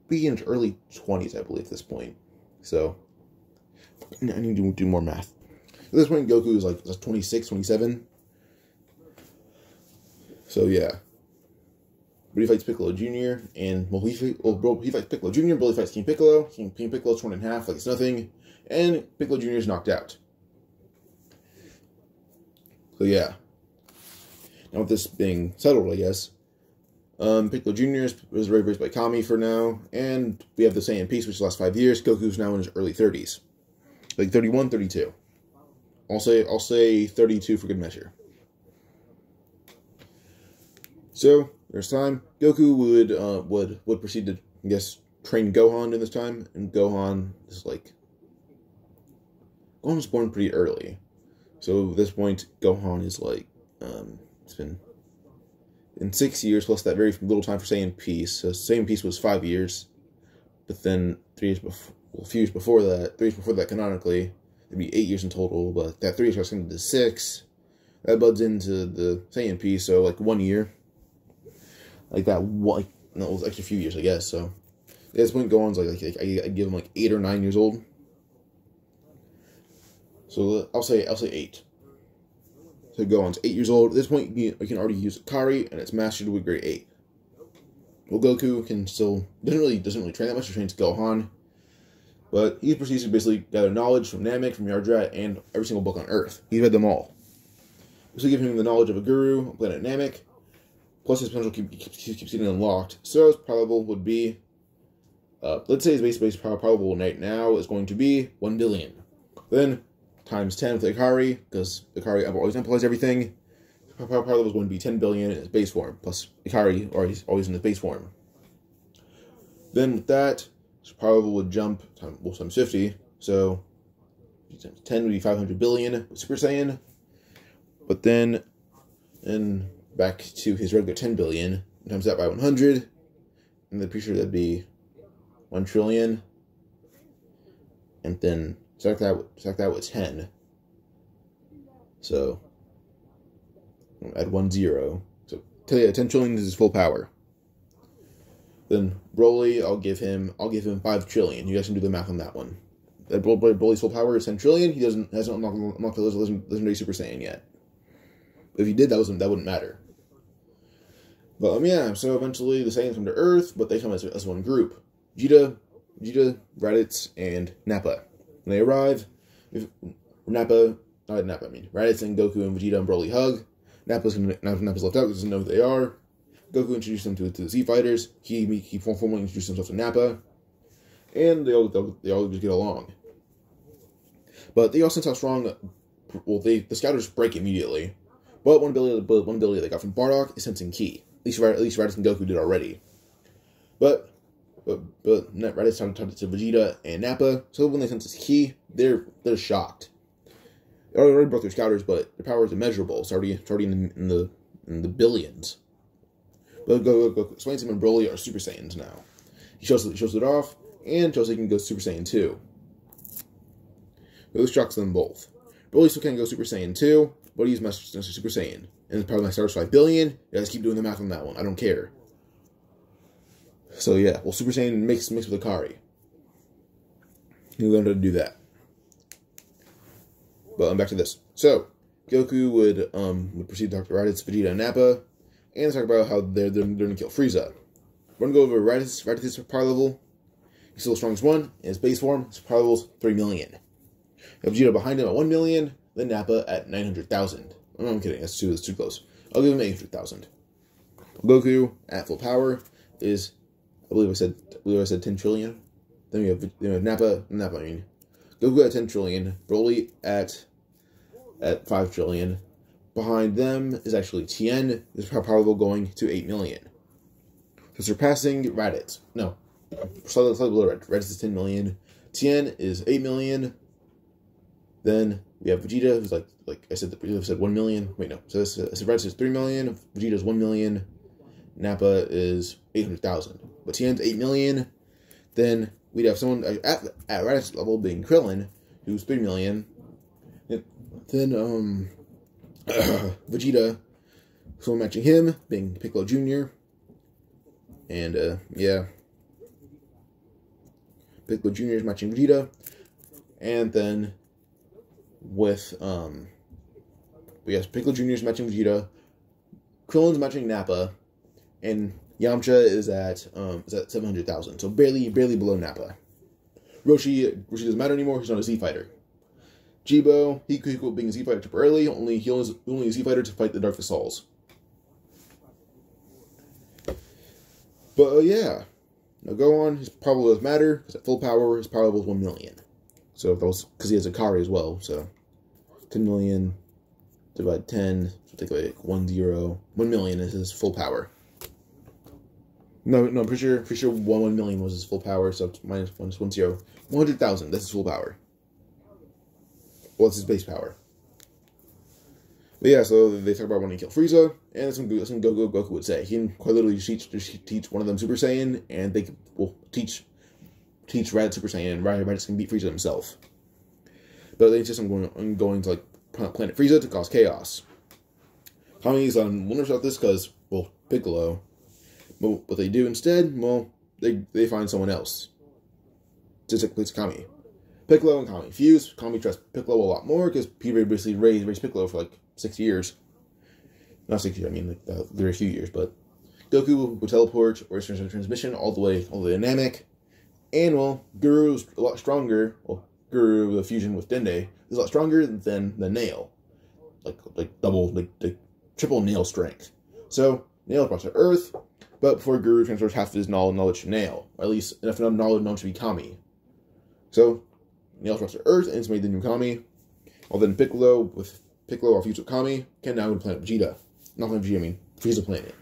be in his early 20s, I believe, at this point. So I need to do more math. At this point, Goku is like 26, 27. So yeah. But he fights Piccolo Jr. and he fights Piccolo Jr. Broly fights King Piccolo. King Piccolo's torn in half like it's nothing, and Piccolo Jr. is knocked out. So yeah. Now with this being settled, I guess, Piccolo Jr. is raised by Kami for now, and we have the Saiyan Peace, which lasts 5 years. Goku's now in his early 30s, like 31, 32. I'll say 32 for good measure. So there's time. Goku would proceed to, I guess, train Gohan in this time, and Gohan was born pretty early. So at this point, Gohan is it's been in 6 years plus that very little time for Saiyan Peace. So Saiyan Peace was 5 years. But then 3 years before, well, a few years before that, 3 years before that canonically, it'd be 8 years in total, but that 3 years got extended to 6. That buds into the Saiyan piece, so like 1 year. Like that, like, no, it was extra few years, I guess, so. At this point, Gohan's like I give him like 8 or 9 years old. So I'll say 8. So Gohan's 8 years old. At this point, you can already use Kari, and it's mastered with grade 8. Well, Goku can still doesn't really train that much. He trains Gohan, but he proceeds to basically gather knowledge from Namek, from Yardrat, and every single book on Earth. He's read them all. This will give him the knowledge of a guru on planet Namek, plus his potential keeps getting unlocked. So his probable would be, let's say his base probable right now is going to be 1 billion. Then times 10 with Ikari, because Ikari always amplifies everything. Probably was going to be 10 billion in his base form, plus Ikari always in his base form. Then with that, his probable would jump times 50, so 10 would be 500 billion with Super Saiyan. But then back to his regular 10 billion, times that by 100, and then pretty sure that'd be 1 trillion. And then stack that with 10. So add 1 0. So tell you 10 trillion is his full power. Then Broly, I'll give him 5 trillion. You guys can do the math on that one. That Broly's full power is 10 trillion. He hasn't unlocked the legendary Super Saiyan yet. If he did, that wouldn't matter. But yeah, so eventually the Saiyans come to Earth, but they come as one group. Vegeta, Raditz, and Nappa. When they arrive, Raditz and Goku and Vegeta and Broly hug. Nappa's left out because he doesn't know who they are. Goku introduced them to the Z Fighters. He formally introduced himself to Nappa, and they all just get along. But they all sense how strong. Well, the Scouters break immediately. But one ability they got from Bardock is sensing Ki. At least Raditz and Goku did already. But Raditz talked to Vegeta and Nappa, so when they sense his Ki, they're shocked. They already broke their Scouters, but their power is immeasurable. It's already in the billions. But Goku explains him and Broly are Super Saiyans now. He shows it off, and shows he can go Super Saiyan 2. This shocks them both. Broly still can't go Super Saiyan 2, but he's Master Super Saiyan. And it's probably my star's 5 billion. You guys keep doing the math on that one. I don't care. So yeah, well, Super Saiyan mixed with Ikari. He learned how to do that. But back to this. So Goku would proceed to talk to Raditz, Vegeta, and Nappa, and talk about how they're going to kill Frieza. We're going to go over Raditz's power level. He's still the strongest one. In his base form, his power level is 3 million. You have Vegeta behind him at 1 million, then Nappa at 900,000. Oh, I'm kidding. That's too close. I'll give him 800,000. Goku at full power is, I believe I said 10 trillion. Then we have Nappa. Goku at 10 trillion. Broly at 5 trillion. Behind them is actually Tien. His power level going to 8 million. So surpassing Raditz. No, slightly below Raditz. Raditz is 10 million. Tien is 8 million. Then we have Vegeta, who's like I said, I said 1 million. Wait, no. So Raditz is 3 million. Vegeta is 1 million. Nappa is 800,000. But Tien's 8 million. Then we'd have someone at Raditz's level being Krillin, who's 3 million. Then Vegeta, someone matching him being Piccolo Jr. And yeah, Piccolo Jr. is matching Vegeta. And then with yes, Piccolo Jr. is matching Vegeta, Krillin's matching Nappa, and Yamcha is at 700,000, so barely below Nappa. Roshi doesn't matter anymore. He's not a Z fighter. Jibo, he quit being a Z fighter temporarily. He only a Z fighter to fight the Dark Vassals. But yeah, now go on. His power doesn't matter because at full power, his power level is 1 million. So that was because he has a Kari as well. So 10 million divided 10, so take like 1 million is his full power. No, I'm pretty sure 1 million was his full power, so it's minus 1 0. 100,000, that's his full power. Well, it's his base power. But yeah, so they talk about wanting to kill Frieza, and that's something Goku would say. He can quite literally teach one of them Super Saiyan, and they will teach teach Raditz Super Saiyan, and Raditz can beat Frieza himself. But they insist on going to like Planet Frieza to cause chaos. Kami's wonders about this because, well, Piccolo. But what they do instead, well, they find someone else to take place of Kami. Piccolo and Kami fuse. Kami trusts Piccolo a lot more because he basically raised Piccolo for like 6 years. Not 6 years, I mean like very few years, but Goku would teleport or transmission all the way to Namek. And well, Guru's a lot stronger. Well, Guru, the fusion with Dende, is a lot stronger than the Nail. Like double, like triple Nail strength. So Nail brought to Earth, but before Guru transfers half of his knowledge to Nail, or at least enough knowledge known to be Kami. So Nail brought to Earth and it's made the new Kami. While then Piccolo all fused with Kami, can now go to Planet Vegeta. Not Planet Vegeta, I mean Frieza planet.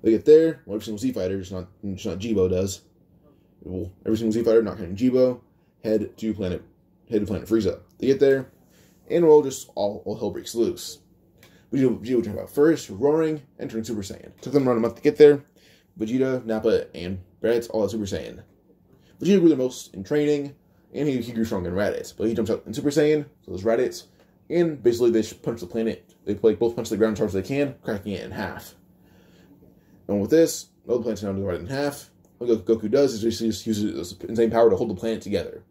They get there, well, every single Z fighter, just not Jibo does. Well, every single Z fighter, not counting Jibo, head to Planet Frieza. They get there, and well, just all hell breaks loose. Vegeta jump out first, roaring, and turning Super Saiyan. Took them around a month to get there. Vegeta, Nappa, and Raditz all had Super Saiyan. Vegeta grew the most in training, and he grew stronger than Raditz. But he jumps out in Super Saiyan, so there's Raditz, and basically they punch the planet. They both punch the ground as hard as they can, cracking it in half. And with this, all the planet's now divided in half. What Goku does is basically just uses this insane power to hold the planet together.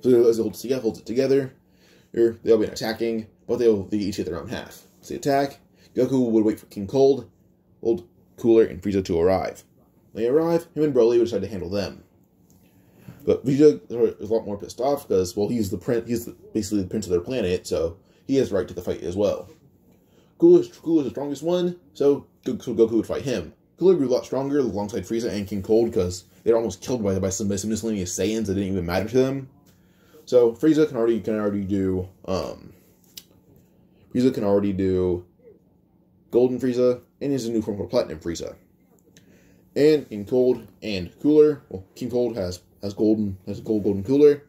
So as it holds it together, they'll be attacking, but they each get their own half. So they attack. Goku would wait for King Cold, Old Cooler, and Frieza to arrive. When they arrive, him and Broly would decide to handle them. But Vegeta is a lot more pissed off because, well, he's basically the prince of their planet, so he has the right to the fight as well. Cooler is the strongest one, so Goku would fight him. Cooler grew a lot stronger alongside Frieza and King Cold because they were almost killed by some miscellaneous Saiyans that didn't even matter to them. So Frieza can already do Golden Frieza, and he's a new form called Platinum Frieza. And King Cold and Cooler, well, King Cold has golden Cooler,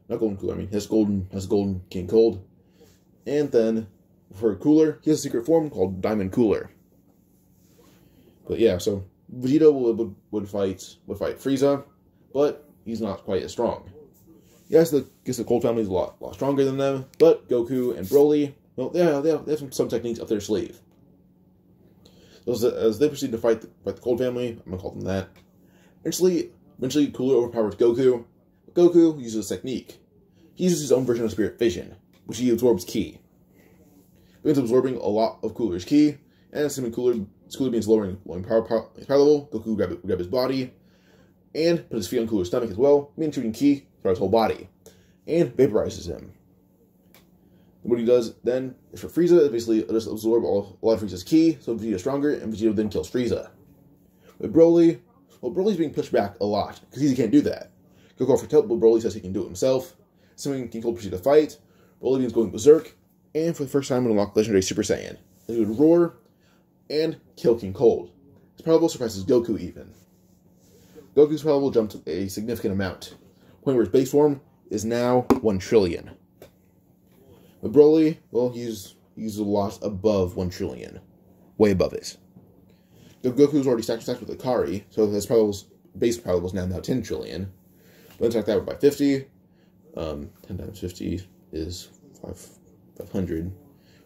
not Golden Cooler. I mean has golden King Cold, and then for Cooler, he has a secret form called Diamond Cooler. But yeah, so Vegeta would fight Frieza, but he's not quite as strong. Yes, the Cold family is a lot stronger than them, but Goku and Broly, well, they have some techniques up their sleeve. So as they proceed to fight the Cold family, I'm gonna call them that. Eventually, Cooler overpowers Goku. Goku uses a technique. He uses his own version of Spirit Fission, which he absorbs ki. He ends up absorbing a lot of Cooler's ki, and assuming Cooler means lowering power level, Goku would grab his body, and put his feet on Cooler's stomach as well, meaning shooting ki throughout his whole body, and vaporizes him. And what he does then is for Frieza, basically just absorb a lot of Frieza's ki, so Vegeta is stronger, and Vegeta then kills Frieza. With Broly, well, Broly's being pushed back a lot, because he can't do that. Goku offers help, but Broly says he can do it himself. Assuming King Cold proceeds to fight, Broly begins going berserk, and for the first time would unlock Legendary Super Saiyan. And he would roar and kill King Cold. His power level surpasses Goku even. Goku's power level jumped a significant amount, point where his base form is now 1 trillion. But Broly, well, he's a lot above 1 trillion. Way above it. Goku's already stacked with Akari, so his base power level is now 10 trillion. But attack that by 50. 10 times 50 is 500.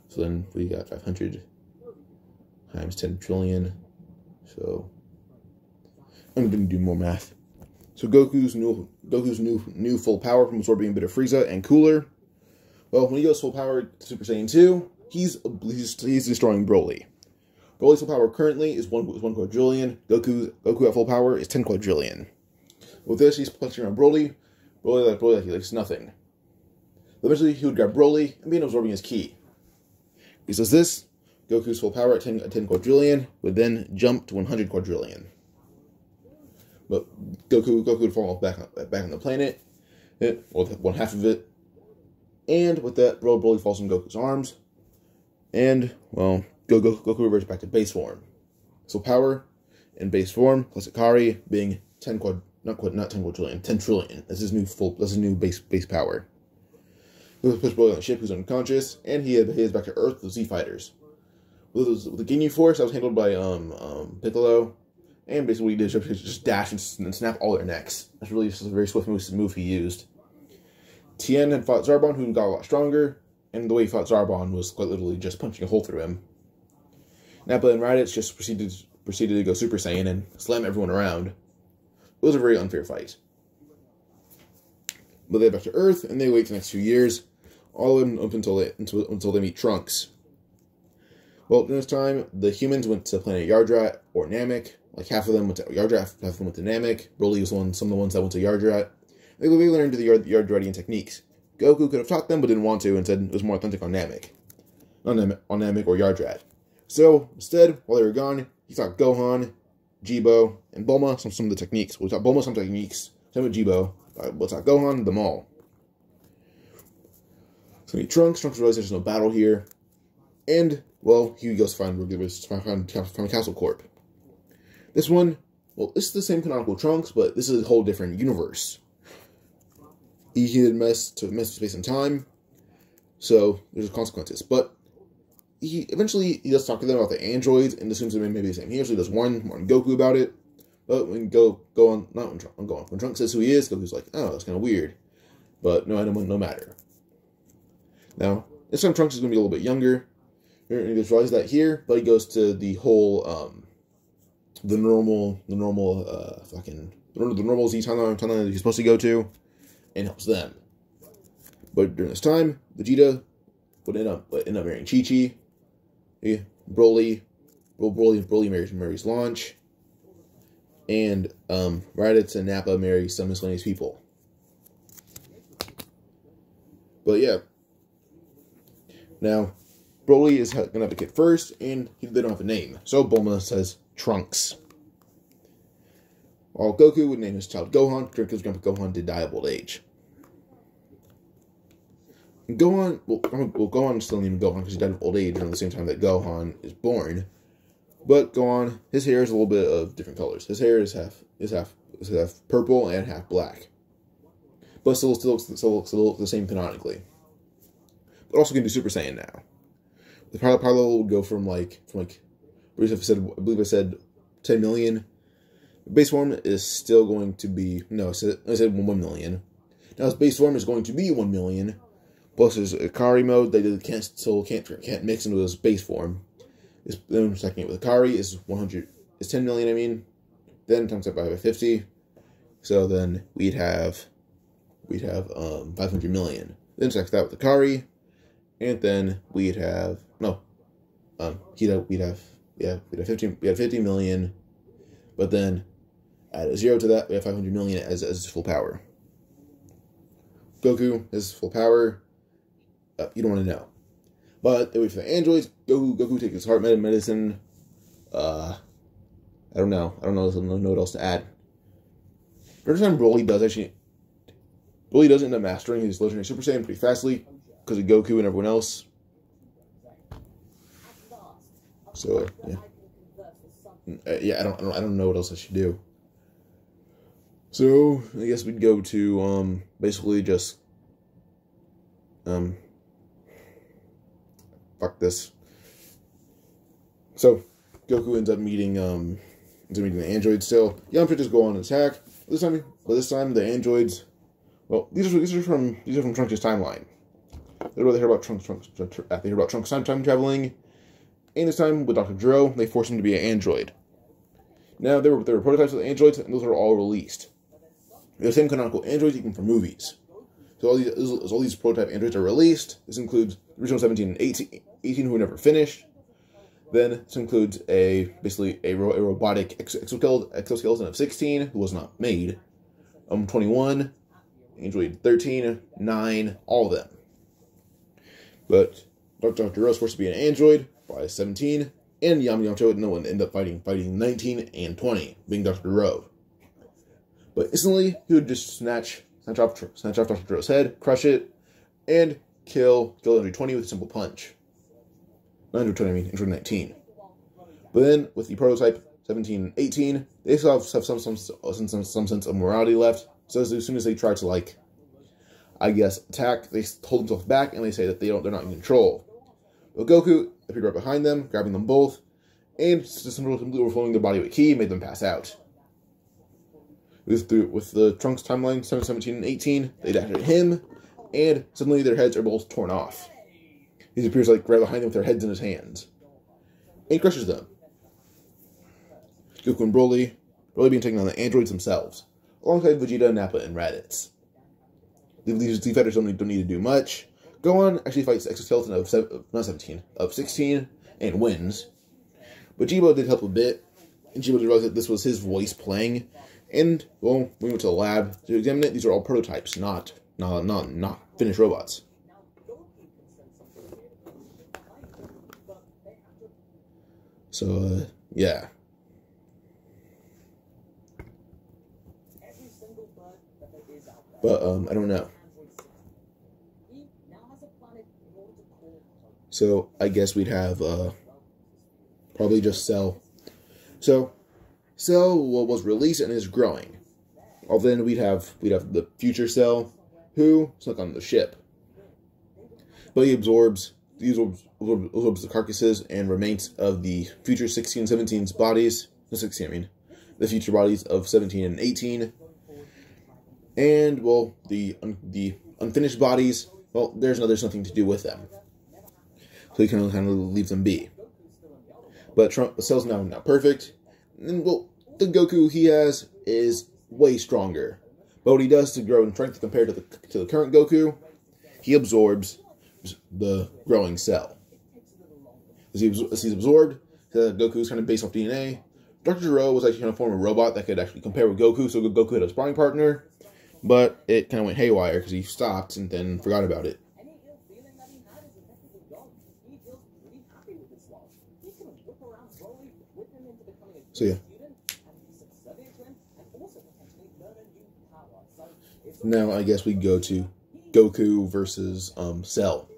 So then we got 500 times 10 trillion. So I'm going to do more math. So Goku's new full power from absorbing a bit of Frieza and Cooler. Well, when he goes full power to Super Saiyan 2, he's destroying Broly. Broly's full power currently is 1 quadrillion. Goku at full power is 10 quadrillion. With this, he's punching around Broly like he likes nothing. Eventually, he would grab Broly and begin absorbing his ki. He says this, Goku's full power at 10 quadrillion would then jump to 100 quadrillion. But Goku would fall back on the planet, with one half of it. And with that, Broly falls in Goku's arms. And, well, Goku reverts back to base form. So power and base form plus Akari being 10 trillion. That's his new base power. He puts Broly on the ship, who's unconscious, and he heads back to Earth with the Z fighters. With the Ginyu Force, that was handled by Piccolo, And basically what he did is just dash and snap all their necks. That's really just a very swift move he used. Tien had fought Zarbon, who got a lot stronger, and the way he fought Zarbon was quite literally just punching a hole through him. Nappa and Raditz just proceeded to go Super Saiyan and slam everyone around. It was a very unfair fight. But they head back to Earth, and they wait for the next few years, all the way up until they meet Trunks. Well, during this time, the humans went to planet Yardrat or Namek. Like half of them went to Yardrat, half of them went to Namek. Broly was some of the ones that went to Yardrat. They learned the Yardratian techniques. Goku could have taught them, but didn't want to, and said it was more authentic on Namek. On Namek or Yardrat. So, instead, while they were gone, he taught Gohan, Jibo, and Bulma some of the techniques. We taught Bulma some techniques, same with Jibo. We'll taught Gohan them all. So, Trunks realizes there's no battle here. And, well, he goes to find Castle Corp. This one, well, this is the same canonical Trunks, but this is a whole different universe. He had messed with space and time, so there's consequences. But he does talk to them about the androids and assumes they may be the same. He actually does warn Goku about it, but when when Trunks says who he is, Goku's like, oh, that's kind of weird. But no matter. Now, this time Trunks is going to be a little bit younger. He just realizes that here, but he goes to the whole, the normal Z timeline that he's supposed to go to, and helps them. But during this time, Vegeta would end up marrying Chi-Chi. Broly marries Launch, and Raditz and Nappa marry some miscellaneous people. But yeah, now Broly is going to have a kid first, and they don't have a name, so Bulma says Trunks. While Goku would name his child Gohan, because Grandpa Gohan did die of old age. Gohan is still named Gohan because he died of old age around the same time that Gohan is born. But Gohan, his hair is a little bit of different colors. His hair is half purple and half black, but still looks the same canonically. But also can do Super Saiyan now. The power level will go from I believe I said 10 million. The base form is still going to be I said 1 million. Now his base form is going to be 1 million. Plus, there's Akari mode that can't mix into his base form. Then second it with Akari is 10 million. I mean, then times that by 50. So then we'd have 500 million. Then second that with Akari, and then we'd have 50 million. But then add a 0 to that, we have 500 million as his full power. Goku has full power. You don't want to know. But they wait for the androids. Goku takes his heart medicine. I don't know. I don't know what else to add. Every time Broly does end up mastering his legendary Super Saiyan pretty fastly because of Goku and everyone else. So yeah, I don't know what else I should do. So I guess we'd go to basically just fuck this. So Goku ends up meeting the androids still. Yamcha just go on an attack. This time the androids, well, these are from Trunks' timeline. They hear about Trunks time traveling. And this time with Dr. Gero, they force him to be an android. Now there were prototypes of the androids, and those are all released. They're the same canonical androids you can from movies. So all these prototype androids are released. This includes the original 17 and 18 who were never finished. Then this includes basically a robotic exoskeleton of 16 who was not made. 21, Android 13, 9, all of them. But Dr. Gero was forced to be an android by 17, and Yamcha would end up fighting 19 and 20, being Dr. Gero. But instantly, he would just snatch off Dr. Gero's head, crush it, and kill Android 20 with a simple punch. Not Android 20, I mean Android 19. But then, with the prototype 17 and 18, they still have some sense of morality left. So as soon as they try to, attack, they hold themselves back, and they say that they're not in control. But Goku appeared right behind them, grabbing them both, and simply overflowing their body with ki made them pass out. With the Trunks timeline, 7, 17, and 18, they activated him, and suddenly their heads are both torn off. He appears like right behind them with their heads in his hands. And he crushes them. Goku and Broly being taken on the androids themselves, alongside Vegeta, Nappa, and Raditz. These fighters don't need to do much. Gohan actually fights the exoskeleton of 16, and wins. But Jibo did help a bit, and Jibo realized that this was his voice playing. And, well, we went to the lab to examine it. These are all prototypes, not finished robots. So, yeah. But, I don't know. So, I guess we'd have, probably just Cell. So, Cell was released and is growing. Then we'd have the future Cell, who snuck on the ship. But he absorbs the carcasses and remains of the future 16 and 17's bodies. No, 16, I mean. The future bodies of 17 and 18. And, well, the unfinished bodies, well, there's nothing to do with them. So he kind of leaves them be. But Cell's now perfect. And, well, the Goku he has is way stronger. But what he does to grow in strength compared to the current Goku, he absorbs the growing Cell. As he's absorbed, Goku's kind of based off DNA. Dr. Gero was actually kind of form a robot that could actually compare with Goku, so Goku had a sparring partner. But it kind of went haywire because he stopped and then forgot about it. So yeah. Now I guess we go to Goku versus Cell.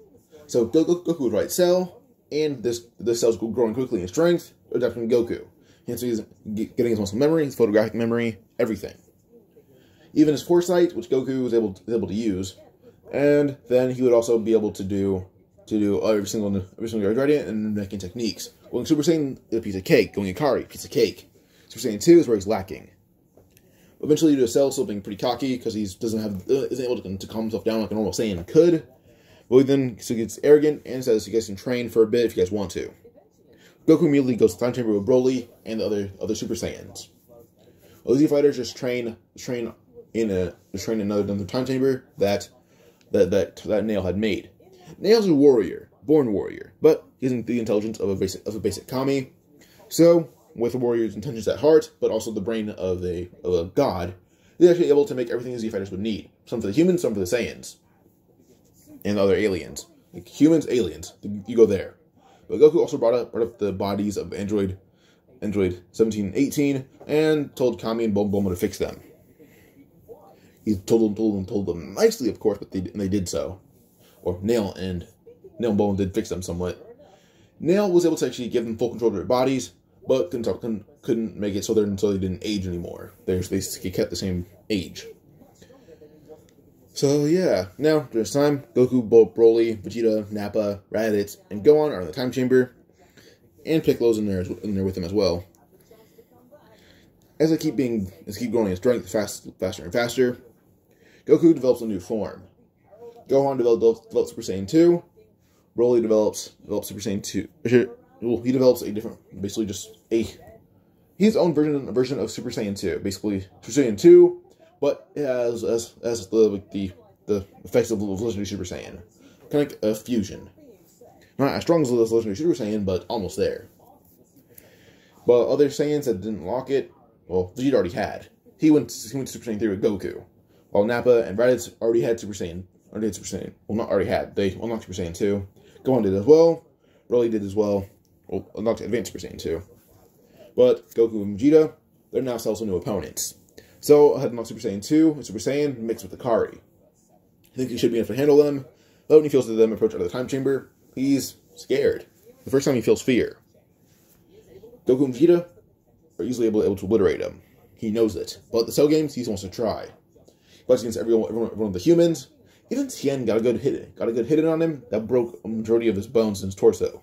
So Goku would fight Cell, and this Cell's growing quickly in strength, adapting Goku. Hence he's getting his muscle memory, his photographic memory, everything. Even his foresight, which Goku was able to use, and then he would also be able to do every single ingredient and making techniques. Going Super Saiyan is a piece of cake. Going Ikari, piece of cake. Super Saiyan 2 is where he's lacking. Eventually, due to Cell still being pretty cocky because he isn't able to calm himself down like a normal Saiyan could. Well, so he gets arrogant and says you guys can train for a bit if you guys want to. Goku immediately goes to the time chamber with Broly and the other Super Saiyans. Well, these fighters just train in another time chamber that Nail had made. Nail's a warrior, born warrior, but he hasn't the intelligence of a basic kami. So, with a warrior's intentions at heart, but also the brain of a god, they're actually able to make everything the Z fighters would need. Some for the humans, some for the Saiyans, and other aliens. Like humans, aliens, you go there. But Goku also brought up the bodies of Android 17 and 18, and told Kami and Bulma to fix them. He told them nicely, of course, but they did so. Or Nail and Bulma did fix them somewhat. Nail was able to actually give them full control of their bodies, but couldn't make it so they didn't age anymore. They kept the same age. So yeah, now this time Goku, Broly, Vegeta, Nappa, Raditz, and Gohan are in the time chamber, and Piccolo's in there with them as well. As they keep growing in strength faster and faster, Goku develops a new form. Gohan develops Super Saiyan 2. Broly develops Super Saiyan 2. He develops a different, basically just his own version of Super Saiyan 2. Basically, Super Saiyan 2, but it has the effects of Legendary Super Saiyan. Kind of like a fusion. Not as strong as Legendary Super Saiyan, but almost there. But other Saiyans that didn't lock it, well, Vegeta already had. He went to Super Saiyan 3 with Goku. While Nappa and Raditz already had Super Saiyan. Well, not already had. They unlocked Super Saiyan 2. Gohan did as well. Broly did as well. Well, unlocked Advanced Super Saiyan 2. But Goku and Vegeta, they're now also new opponents. So, I had unlocked Super Saiyan 2 and Super Saiyan mixed with Ikari. I think he should be enough to handle them. But when he feels them approach out of the time chamber, he's scared. The first time he feels fear. Goku and Vegeta are easily able to obliterate him. He knows it. But at the Cell games, he wants to try. He fights against everyone of the humans. Even Tien got a good hit in on him that broke a majority of his bones in his torso.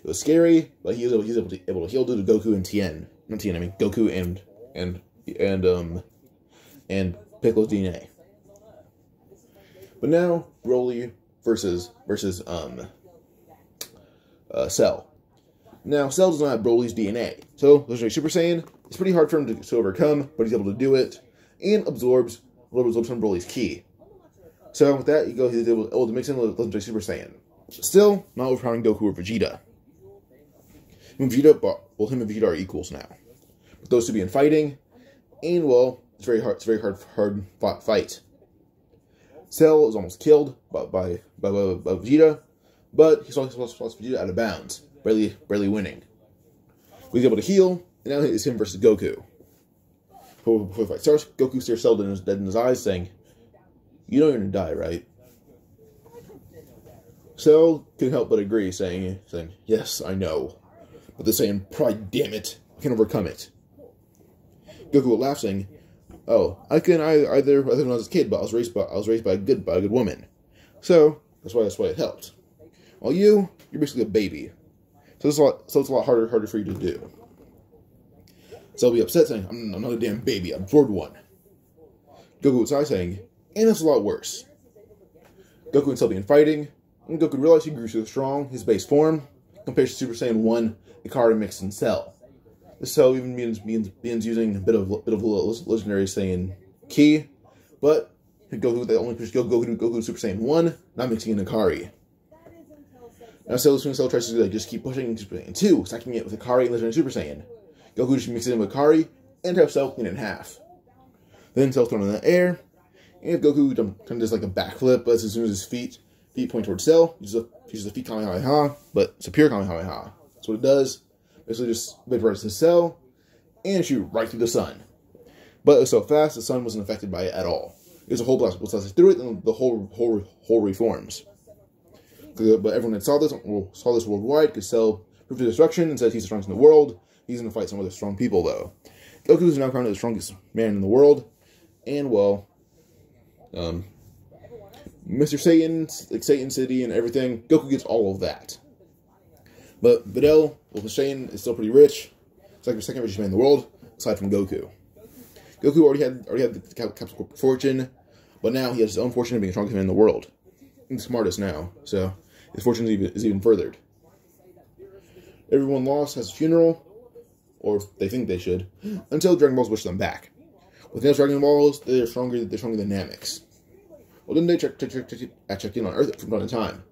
It was scary, but he was able to heal due to Goku and Tien. Not Tien, I mean Goku and Piccolo's DNA. But now Broly versus Cell. Now Cell does not have Broly's DNA, so legendary Super Saiyan. It's pretty hard for him to overcome, but he's able to do it and absorbs from Broly's ki. So with that, he's able to mix in with legendary Super Saiyan. Still not overpowering Goku or Vegeta. Him and Vegeta are equals now. With those two being fighting, and well, it's very hard fought fight. Cell is almost killed by Vegeta, but he lost Vegeta out of bounds, barely winning. He's able to heal, and now it's him versus Goku. Before the fight starts, Goku stares Cell dead in his eyes, saying, "You know you're gonna die, right?" Cell couldn't help but agree, saying, "Yes, I know." But they're saying, "Pride, damn it, I can overcome it." Goku will laugh, saying, "Oh, I can either when I was a kid, but I was raised by a good woman, so that's why it helped. While you're basically a baby, so it's a lot harder for you to do." So I'll be upset, saying, "I'm not a damn baby, I'm absorbed one." Goku would sigh, saying, "And it's a lot worse." Goku and Cell began fighting, and Goku realized he grew so strong, his base form, compared to Super Saiyan 1, Ikari mixed in Cell. The Cell even begins using a bit of legendary Saiyan ki, but Goku only pushed Goku to Super Saiyan 1, not mixing in Ikari. Now Cell tries to just keep pushing Super Saiyan 2, stacking it with Ikari and legendary Super Saiyan. Goku just mixes it in with Ikari and have Cell clean in half. Then Cell's thrown in the air, and Goku kind of does like a backflip, but as soon as his feet point towards Cell, he uses the feet Kamehameha, but it's a pure Kamehameha. That's what it does. Basically just vaporizes Cell and shoot right through the sun. But it was so fast, the sun wasn't affected by it at all. There's a whole blast through it, and the whole reforms. But everyone that saw this worldwide because Cell proved his destruction and said he's the strongest in the world. He's going to fight some other strong people, though. Goku is now crowned the strongest man in the world, and well, Mr. Satan, like Satan City and everything, Goku gets all of that. But Videl, well, Satan is still pretty rich. It's like the second richest man in the world, aside from Goku. Goku already had the Capsule fortune, but now he has his own fortune of being the strongest man in the world. He's the smartest now, so his fortune is even furthered. Everyone lost has a funeral, or they think they should, until Dragon Balls wish them back. With those Dragon Balls, they're stronger than Namex. Well, then they checked in on Earth from time to time.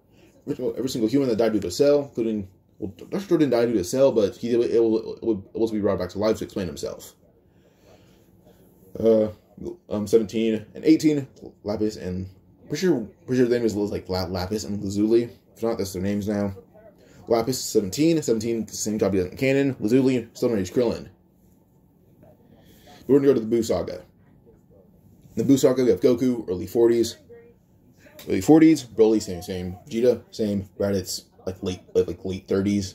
Every single human that died due to Cell, including, well, Dr. Jordan died due to Cell, but he was able to be brought back to life to explain himself. 17 and 18, Lapis and pretty sure their name is like Lapis and Lazuli. If not, that's their names now. Lapis 17, same job he does in canon. Lazuli, still known as Krillin. We're going to go to the Buu Saga. In the Buu Saga, we have Goku, early 40s. Broly, same. Vegeta, same. Raditz, late 30s.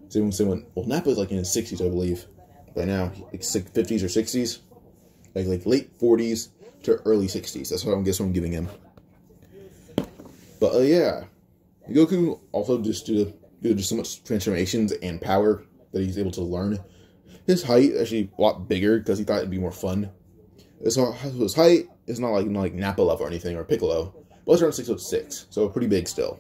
Same one. Well, Nappa's like in his 60s, I believe. By now, like 50s or 60s. Like late 40s to early 60s. That's what I'm giving him. But yeah, Goku also just due to so much transformations and power that he's able to learn. His height actually a lot bigger because he thought it'd be more fun. So his height is not like Nappa level or anything or Piccolo, but it's around 6'6", so pretty big still.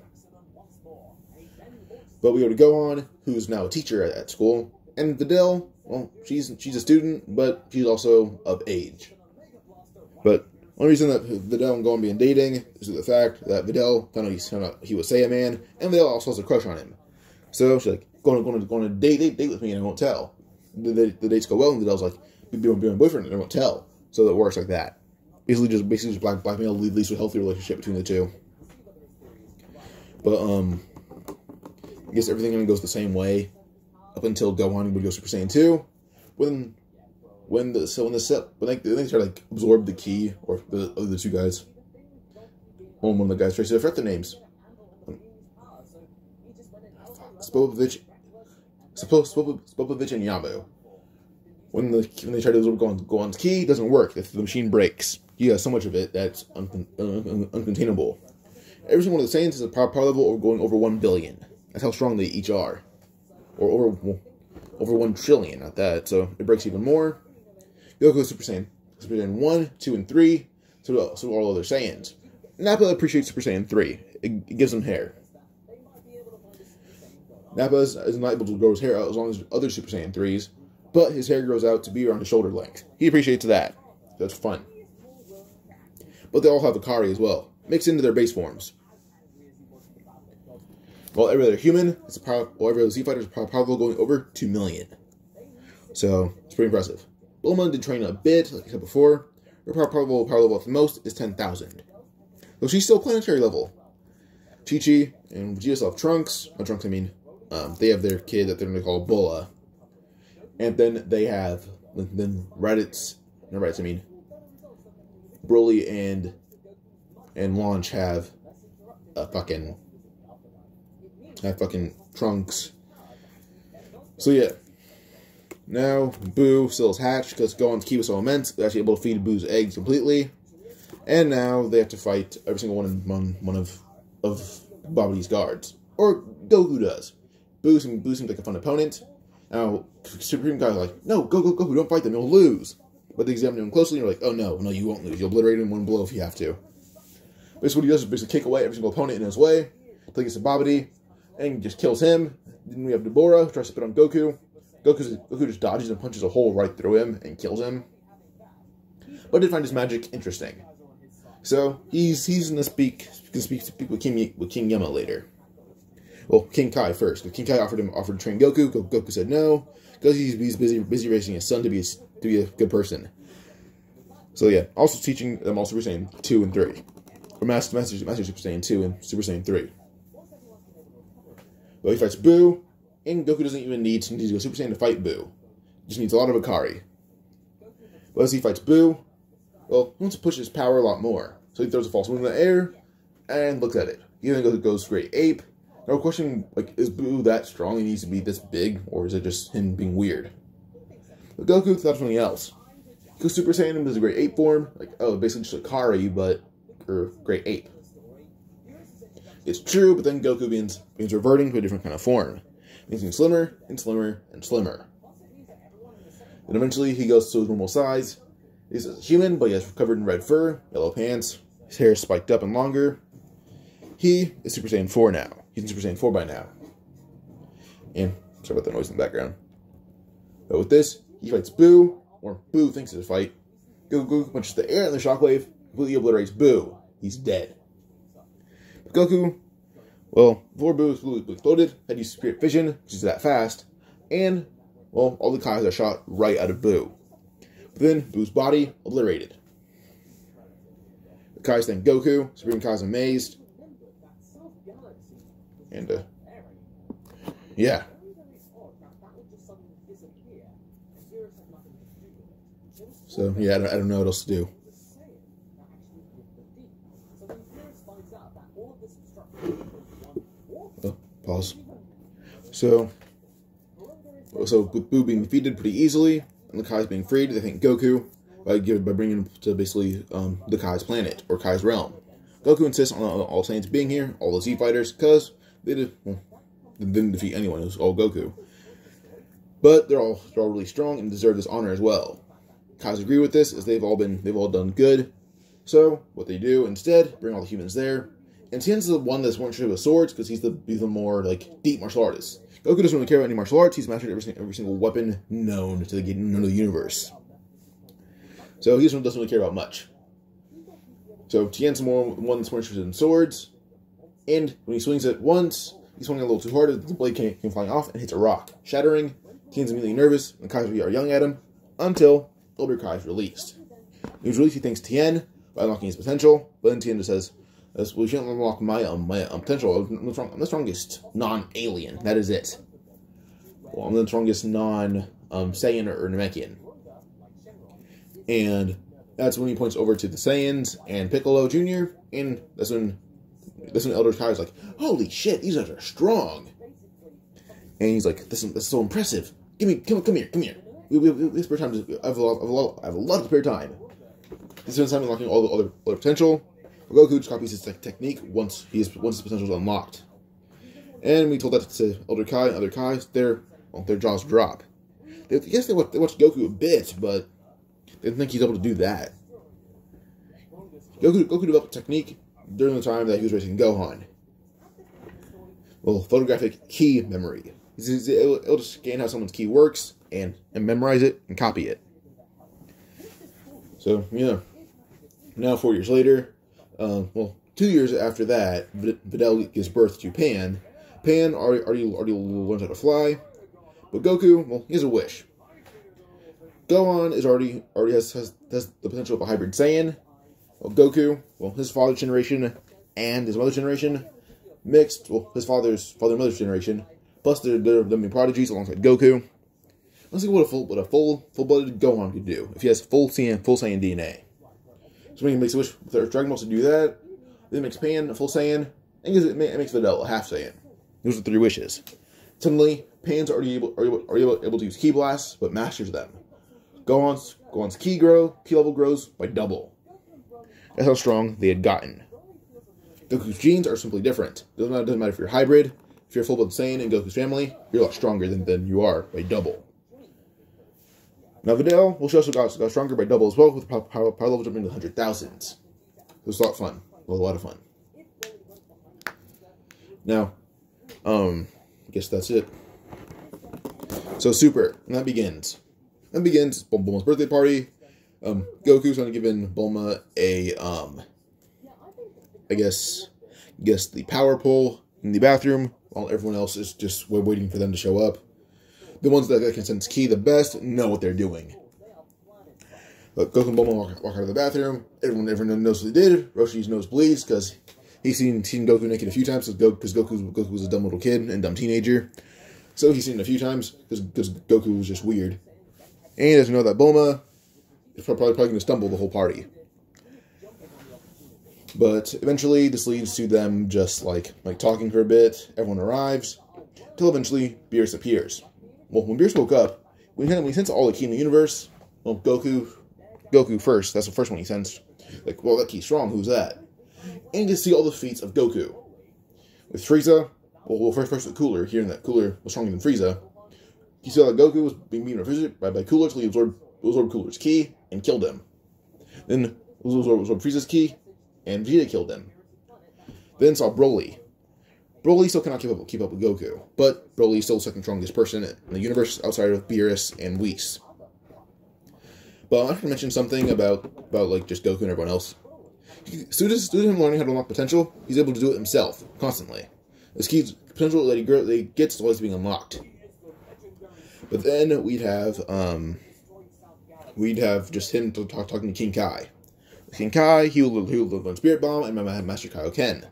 But we go to Gohan, who's now a teacher at school, and Videl, well, she's a student, but she's also of age. But one reason that Videl and Gohan being dating is the fact that Videl found out he was Saiyaman, and Videl also has a crush on him. So she's like, going to date with me, and I won't tell. The dates go well, and Videl's like, be my boyfriend, and I won't tell. So it works like that. Basically just blackmail leads to a healthy relationship between the two. But I guess everything goes the same way up until Gohan would go Super Saiyan 2. When they try to absorb the ki, or the two guys. One of the guys tries to forget their names. Spopovich and Yabu. When they try to absorb Gohan's ki, it doesn't work. The machine breaks. He has so much of it that's uncontainable. Every single one of the Saiyans is a power level going over 1 billion. That's how strong they each are. or over 1 trillion, not that, so it breaks even more. Goku is Super Saiyan 1, 2, and 3, so all other Saiyans. Nappa appreciates Super Saiyan 3. It gives him hair. Nappa is not able to grow his hair out as long as other Super Saiyan 3s, but his hair grows out to be around his shoulder length. He appreciates that. That's fun. But they all have Akari as well, mixed into their base forms. While every other human, every other Z fighter is probably going over 2 million. So, it's pretty impressive. Bulma did train a bit, like I said before. Her power level at the most is 10,000. Though she's still planetary level. Chi-Chi and Vegeta still have Trunks. Not Trunks, I mean. They have their kid that they're going to call Bulla. And then they have, Raditz, not Raditz, I mean, Broly and Launch have fucking Trunks. So yeah. Now, Boo still is hatched because Gohan's ki was so immense, they're actually able to feed Boo's eggs completely. And now they have to fight every single one of Babidi's guards. Or Goku does. Boo seems like a fun opponent. Now, Supreme Kai's like, no, Goku, don't fight them, you'll lose. But they examine him closely and they're like, oh no, you won't lose. You'll obliterate him in one blow if you have to. Basically what he does is basically kick away every single opponent in his way, until he gets to Babidi, and just kills him. Then we have Deborah, who tries to spit on Goku. Goku just dodges and punches a hole right through him and kills him. But I did find his magic interesting. So, he's gonna speak with King Yama later. Well, King Kai first. King Kai offered to train Goku. Goku said no, because he's busy raising his son to be a good person. So yeah, also teaching them all Super Saiyan 2 and 3. Or Master Super Saiyan 2 and Super Saiyan 3. Well, he fights Boo, and Goku doesn't even need to go Super Saiyan to fight Boo. He just needs a lot of Akari. But as he fights Boo, well, he wants to push his power a lot more. So he throws a false moon in the air, and looks at it. He then goes Great Ape. Now question, like, is Boo that strong he needs to be this big, or is it just him being weird? But Goku thought of something else. He goes Super Saiyan as a Great Ape form, like, oh, basically just Akari, but, or Great Ape. It's true, but then Goku begins reverting to a different kind of form. He's getting slimmer, and slimmer, and slimmer. Then eventually he goes to his normal size. He's a human, but he has covered in red fur, yellow pants, his hair is spiked up and longer. He is Super Saiyan 4 now. He's in Super Saiyan 4 by now. And, sorry about the noise in the background. But with this, he fights Boo, or Boo thinks it's a fight. Goku punches the air and the shockwave, completely obliterates Boo. He's dead. But Goku, well, before Boo exploded, had used Spirit Vision, which is that fast, and, well, all the Kais are shot right out of Boo. But then, Boo's body obliterated. The Kais thank Goku, Supreme Kai's amazed. And, yeah. So, yeah, I don't know what else to do. Oh, pause. So with Boo being defeated pretty easily, and the Kai's being freed, they thank Goku by bringing him to basically the Kai's planet, or Kai's realm. Goku insists on all Saiyans being here, all the Z fighters, because they didn't defeat anyone, it was all Goku. But they're all really strong and deserve this honor as well. Kais agree with this, as they've all done good. So what they do instead, bring all the humans there. And Tien's the one that's more interested with swords, because he's the more like deep martial artist. Goku doesn't really care about any martial arts. He's mastered every single weapon known to the universe. So he doesn't really care about much. So Tien's the one that's more interested in swords. And when he swings it once, he's swinging a little too hard, the blade came flying off and hits a rock, shattering. Tien's immediately nervous, and the Kais are yelling at him, until Elder Kai is released. He was released, he thanks Tien by unlocking his potential, but then Tien just says, well, you shouldn't unlock my potential. I'm the strongest non-alien, that is it. Well, I'm the strongest non-Saiyan or Namekian. And that's when he points over to the Saiyans and Piccolo Jr., and that's when Elder Kai is like, holy shit, these guys are strong. And he's like, this is so impressive. Come here. We have spare time. I have a lot of spare time. This is time unlocking all the other potential. Goku just copies his technique once his potential is unlocked. And we told that to Elder Kai and other Kais. They're well, their jaws drop. Yes, they watch Goku a bit, but they didn't think he's able to do that. Goku developed a technique during the time that he was racing Gohan. Well, photographic key memory. It'll just scan how someone's key works and memorize it and copy it. So, yeah. Now, 4 years later, 2 years after that, Videl gives birth to Pan. Pan already learns how to fly, but Goku, well, he has a wish. Gohan already has the potential of a hybrid Saiyan. Well, Goku, well, his father's generation and his mother's generation mixed. Well, his father and mother's generation, plus they're being prodigies alongside Goku. Let's see what a full-blooded Gohan could do if he has full Saiyan DNA. So when he makes a wish with Dragon Balls to do that, then makes Pan a full Saiyan, and it makes Videl a half Saiyan. Those are 3 wishes. Suddenly, Pan's already able to use Ki Blasts, but masters them. Gohan's Ki level grows by double. That's how strong they had gotten. Goku's genes are simply different. Doesn't matter if you're hybrid, if you're full-blood Saiyan in Goku's family, you're a lot stronger than you are by double. Now Videl, well, she also got stronger by double as well, with power level jumping to the 100,000s. It was a lot of fun. A lot of fun. Now, I guess that's it. So Super, and that begins. Bulma's birthday party. Goku's going to give Bulma a, I guess the power pole in the bathroom, while everyone else is just waiting for them to show up. The ones that can sense Ki the best know what they're doing. But Goku and Bulma walk out of the bathroom. Everyone knows what they did. Roshi's nose bleeds because he's seen Goku naked a few times because Goku was a dumb little kid and dumb teenager. So he's seen it a few times because Goku was just weird. And he doesn't know that Bulma is probably going to stumble the whole party. But eventually this leads to them just like talking for a bit. Everyone arrives. Till eventually Beerus appears. Well, when Beerus woke up, we sensed all the Ki in the universe. Well, Goku first. That's the first one he sensed. Like, well, that Ki's strong. Who's that? And you see all the feats of Goku. With Frieza, well, first with Cooler, hearing that Cooler was stronger than Frieza. You saw that Goku was being beaten by Cooler until he absorbed Cooler's Ki and killed him. Then absorbed Frieza's Ki, and Vegeta killed him. Then saw Broly. Broly still cannot keep up with Goku, but Broly is still the second strongest person in the universe outside of Beerus and Whis. But I have to mention something about like just Goku and everyone else. Due to him learning how to unlock potential, he's able to do it himself constantly. This Ki's potential that he gets is always being unlocked. But then we'd have just him talking to King Kai. With King Kai, he will learn Spirit Bomb and Master Kaioken.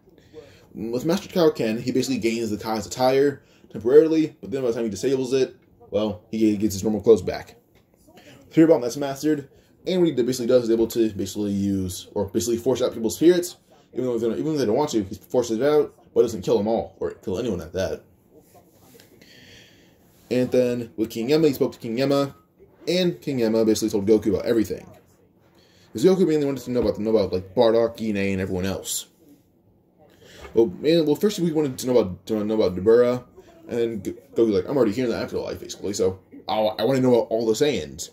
With Master Kaioken, he basically gains the Kai's attire temporarily, but then by the time he disables it, well, he gets his normal clothes back. Spirit Bomb that's mastered, and what he basically does is able to basically force out people's spirits, even though they don't want to. He forces it out, but doesn't kill them all or kill anyone at that. And then with King Yama, he spoke to King Yama, and King Yama basically told Goku about everything. Because Goku mainly wanted to know about like Bardock, Gine, and everyone else. Well, first we wanted to know about Dabura, and then Goku's like, I'm already here in the afterlife, basically, so I want to know about all the Saiyans.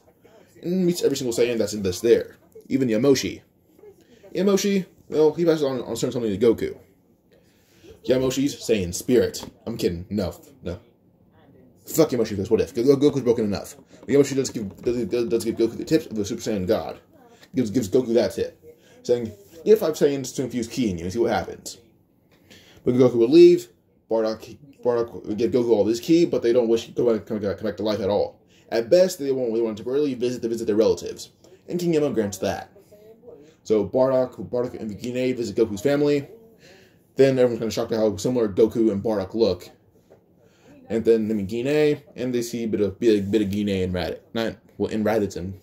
And meets every single Saiyan that's there, even Yamoshi. Yamoshi, well, he passes on something to Goku. Yamoshi's Saiyan Spirit. I'm kidding. No. Fuck Yamoshi, because what if? Goku's broken enough. Yamoshi does give Goku the tips of the Super Saiyan God. Gives Goku that tip, saying, get 5 Saiyans to infuse Ki in you and see what happens. But Goku would leave. Bardock would give Goku all of his Ki, but they don't wish to come back to life at all. At best, they want to temporarily visit their relatives, and King Yama grants that. So Bardock and Gine visit Goku's family. Then everyone's kind of shocked at how similar Goku and Bardock look. And then they meet Gine, and they see a bit of Gine and Raditz and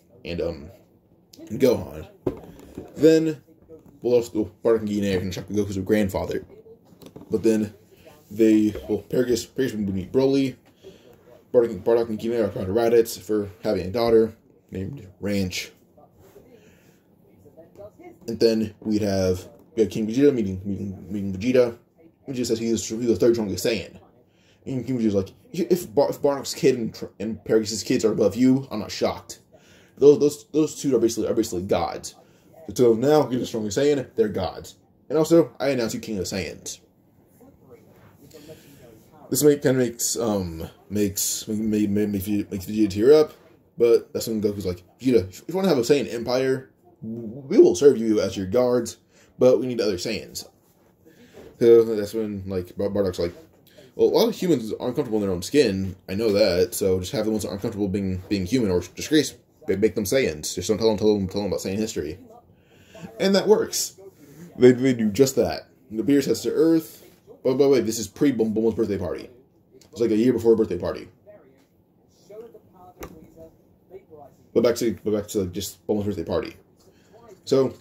Gohan. Then Bardock and Gine are going to shock Goku's grandfather. But then Paragus would meet Broly. Bardock and Gine are proud of Raditz for having a daughter named Ranch. And then we have King Vegeta meeting Vegeta. Vegeta says he's the third strongest Saiyan. And Vegeta's like, if Bardock's kid and Paragus' kids are above you, I'm not shocked. Those two are basically gods. So now, you're strongly saying they're gods. And also, I announce you King of the Saiyans. This kind of makes Vegeta tear up, but that's when Goku's like, Vegeta, if you want to have a Saiyan empire, we will serve you as your guards, but we need other Saiyans. So that's when Bardock's like, well, a lot of humans aren't comfortable in their own skin. I know that, so just have the ones that aren't comfortable being human or disgrace, make them Saiyans. Just don't tell them about Saiyan history, and that works. They do just that. The Beerus heads to Earth. By the way, this is pre-Bulma's birthday party. It's like a year before her birthday party. But back to just Bulma's birthday party. So,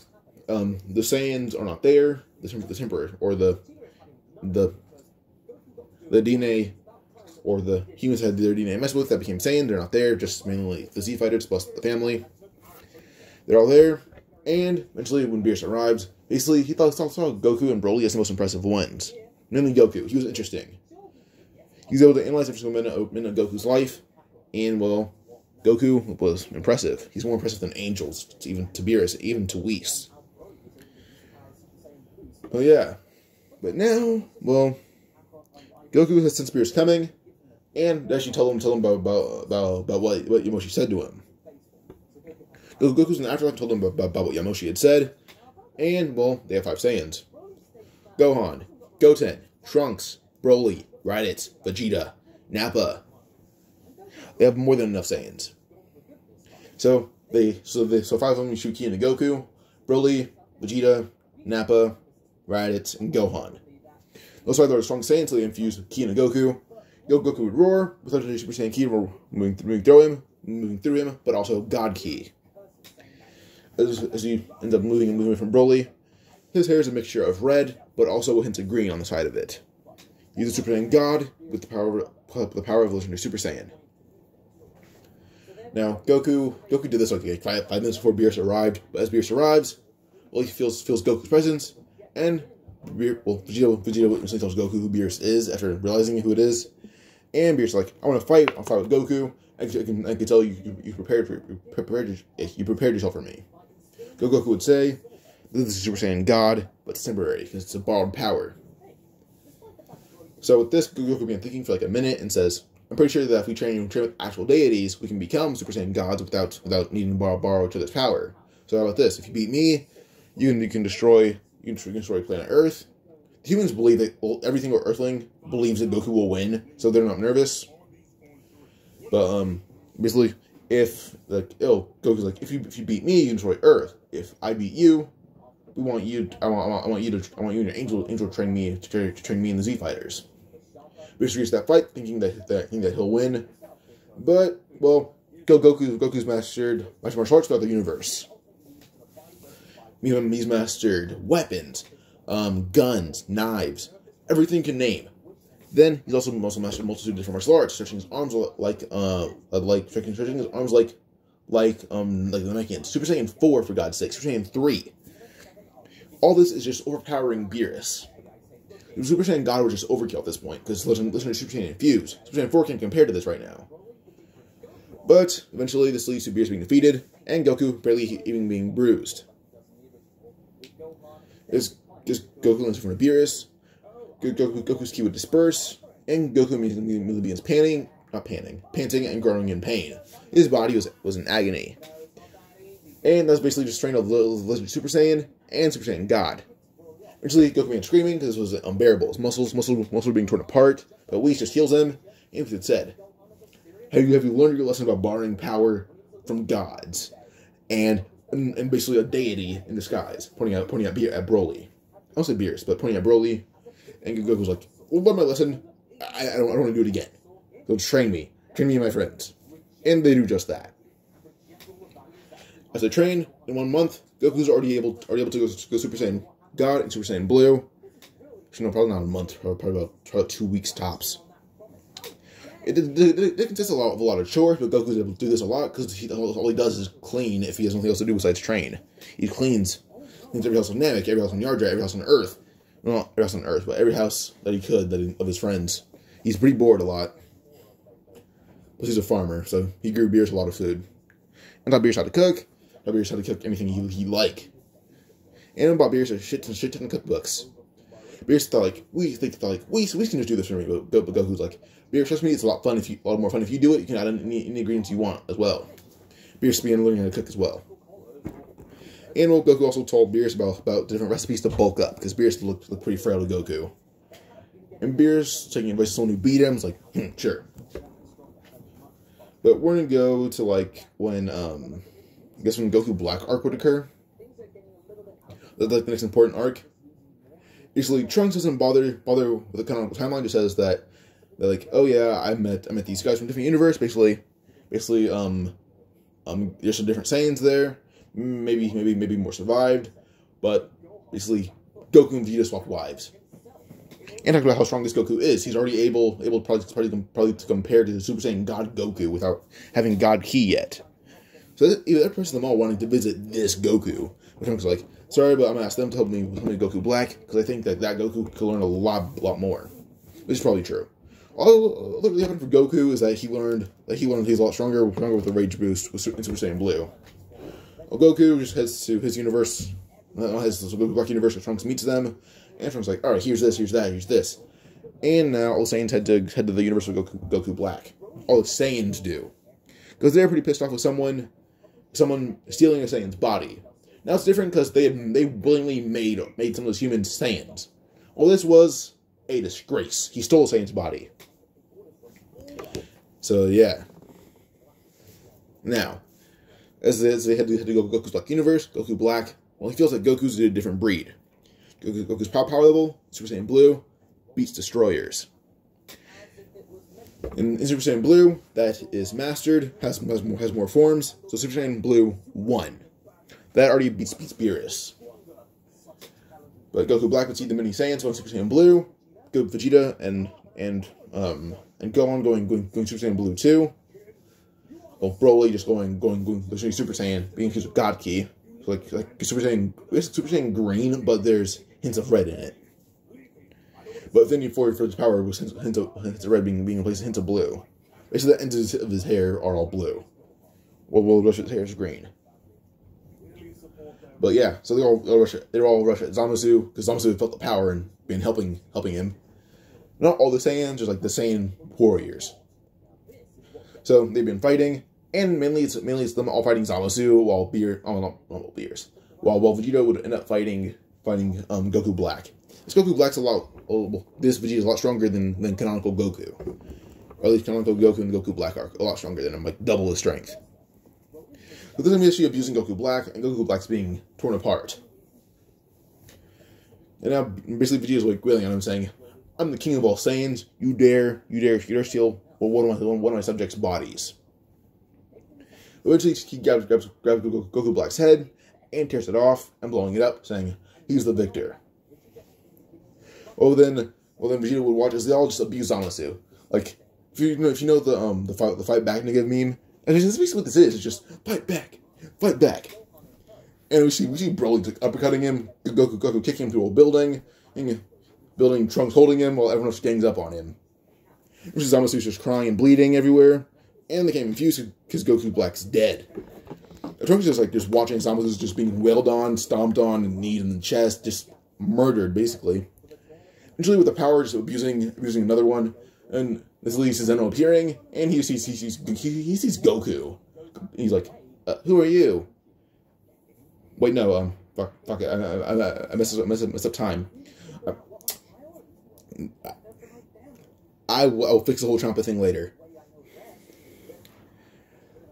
the Saiyans are not there. The Temperor, or the DNA, or the humans had their DNA messed with that became Saiyan. They're not there. Just mainly the Z fighters plus the family. They're all there. And eventually, when Beerus arrives, basically he saw Goku and Broly as the most impressive ones. Mainly Goku. He was interesting. He was able to analyze every single minute of Goku's life, and well, Goku was impressive. He's more impressive than angels, even to Beerus, even to Whis. Well, yeah. But now, well, Goku has sensed Beerus coming, and actually tell him about what Yamoshi said to him. Goku's in the afterlife told him about what Yamoshi had said, and, well, they have 5 Saiyans. Gohan, Goten, Trunks, Broly, Raditz, Vegeta, Nappa. They have more than enough Saiyans. So 5 of them shoot ki into Goku, Broly, Vegeta, Nappa, Raditz, and Gohan. Those 5 are strong Saiyans, so they infuse ki into Goku. Goku would roar with Super Saiyan ki moving through him, but also God ki. As he ends up moving away from Broly, his hair is a mixture of red, but also hints of green on the side of it. He's a Super Saiyan God with the power of legendary Super Saiyan. Now, Goku did this like 5 minutes before Beerus arrived, but as Beerus arrives, well, he feels Goku's presence, and Vegeta instantly tells Goku who Beerus is after realizing who it is, and Beerus is like, I want to fight. I'll fight with Goku. I can tell you prepared yourself for me. Goku would say, this is Super Saiyan God, but it's temporary, because it's a borrowed power. So with this, Goku began thinking for like a minute and says, I'm pretty sure that if we train with actual deities, we can become Super Saiyan gods without needing to borrow each other's power. So how about this? If you beat me, you can destroy planet Earth. The humans believe that everything Earthling believes that Goku will win, so they're not nervous. But basically, Goku's like, if you beat me, you can destroy Earth. If I beat you, I want you and your angel train me to train me in the Z fighters. Beerus agrees to that fight, thinking that he'll win. But well, Goku's mastered martial arts throughout the universe. He's mastered weapons, guns, knives, everything you can name. Then he's also mastered a multitude of different martial arts, stretching his arms like the Namekians. Super Saiyan 4, for God's sake. Super Saiyan 3. All this is just overpowering Beerus. The Super Saiyan God was just overkill at this point, because listen to Super Saiyan infused. Super Saiyan 4 can't compare to this right now. But eventually, this leads to Beerus being defeated, and Goku barely even being bruised. As Goku lands in front of Beerus, Goku's ki would disperse, and Goku immediately begins panting and groaning in pain. His body was in agony. And that's basically just straight up Legend Super Saiyan and Super Saiyan God. Eventually, Goku began screaming because this was unbearable. His muscles were being torn apart, but Whis just heals him, and it said, have you learned your lesson about borrowing power from gods? And basically a deity in disguise, pointing at Broly. I don't say Beerus, but pointing at Broly. And Goku's like, well, what my lesson? I don't want to do it again. So train me and my friends. And they do just that. As they train, in 1 month, Goku's already able to go Super Saiyan God and Super Saiyan Blue. Actually, no, probably not a month, probably about 2 weeks tops. It consists of a lot of chores, but Goku's able to do this a lot because all he does is clean if he has nothing else to do besides train. He cleans every house on Namek, every house on Yardra, every house on Earth. Well, not every house on Earth, but every house that he could of his friends. He's pretty bored a lot. Plus he's a farmer, so he grew Beerus a lot of food. And taught Beerus how to cook. Taught Beerus how to cook anything he like. And bought Beerus a shit ton of cookbooks. Beerus thought like, we can just do this for me. But Goku's like, Beerus, trust me, it's a lot more fun if you do it. You can add any ingredients you want as well. Beerus began learning how to cook as well. And Goku also told Beerus about different recipes to bulk up, because Beerus looked pretty frail to Goku. And Beerus, taking advice of someone who beat him, was like, sure. But we're gonna go to like when I guess when Goku Black arc would occur. That's like the next important arc. Usually Trunks doesn't bother with the canonical timeline. Just says that they're like, oh yeah, I met these guys from a different universe. Basically, there's some different Saiyans there. Maybe more survived, but basically Goku and Vegeta swapped wives. And talk about how strong this Goku is. He's already able probably to compare to the Super Saiyan God Goku without having God Ki yet. So that person them all wanting to visit this Goku. But Trunks is like, sorry, but I'm gonna ask them to help me Goku Black, because I think that Goku could learn a lot more. Which is probably true. All that really happened for Goku is that he learned he's a lot stronger with the Rage Boost in Super Saiyan Blue. Well, Goku just heads to his universe, his Goku Black universe, where Trunks meets them, and Trunks is like, alright, here's this, here's that, here's this. And now all the Saiyans head to the universe of Goku Black. All the Saiyans do. Because they're pretty pissed off with someone stealing a Saiyan's body. Now it's different because they willingly made some of those humans Saiyans. All this was a disgrace. He stole a Saiyan's body. So yeah. Now, as they head to Goku's Black universe, Goku Black, well, he feels like Goku's a different breed. Goku's power level, Super Saiyan Blue, beats destroyers. In Super Saiyan Blue, that is mastered, has more forms, so Super Saiyan Blue 1. That already beats Beerus. But Goku Black would see the mini Saiyans on Super Saiyan Blue, go Vegeta and go on going Super Saiyan Blue 2. Well, Broly just going Super Saiyan, being accused of God Ki. So like Super Saiyan Green, but there's hints of red in it. But then for his power, was hints of red being replaced with hints of blue. Basically, the ends of his hair are all blue. Well, the rest of his hair is green. But yeah, so they all rush at Zamasu, because Zamasu felt the power and been helping him. Not all the Saiyans, just like the Saiyan warriors. So they've been fighting, and mainly it's them all fighting Zamasu, while Vegeta would end up fighting Goku Black. This Goku Black's this Vegeta's a lot stronger than canonical Goku. Or at least canonical Goku and Goku Black are a lot stronger than him, like double his strength. But there's an issue of using Goku Black, and Goku Black's being torn apart. And now basically Vegeta's like wailing on him, saying, "I'm the king of all Saiyans. You dare steal one of my subjects' bodies." Eventually, he grabs Goku Black's head and tears it off and blowing it up, saying, "He's the victor." Well then Vegeta would watch as they all just abuse Zamasu. Like, if you know the fight back nigga meme, and that's basically what this is. It's just fight back. And we see Broly uppercutting him, Goku kicking him through a building Trunks holding him while everyone else gangs up on him. We see Zamasu's just crying and bleeding everywhere, and they get confused because Goku Black's dead. And Trunks is just watching Zamasu just being wailed on, stomped on, and kneed in the chest, just murdered basically. Eventually, with the power, just abusing another one, and this leads to Zeno appearing, and he sees Goku. And he's like, "Who are you?" Wait, no, fuck it, I messed up time. I'll fix the whole Champa thing later.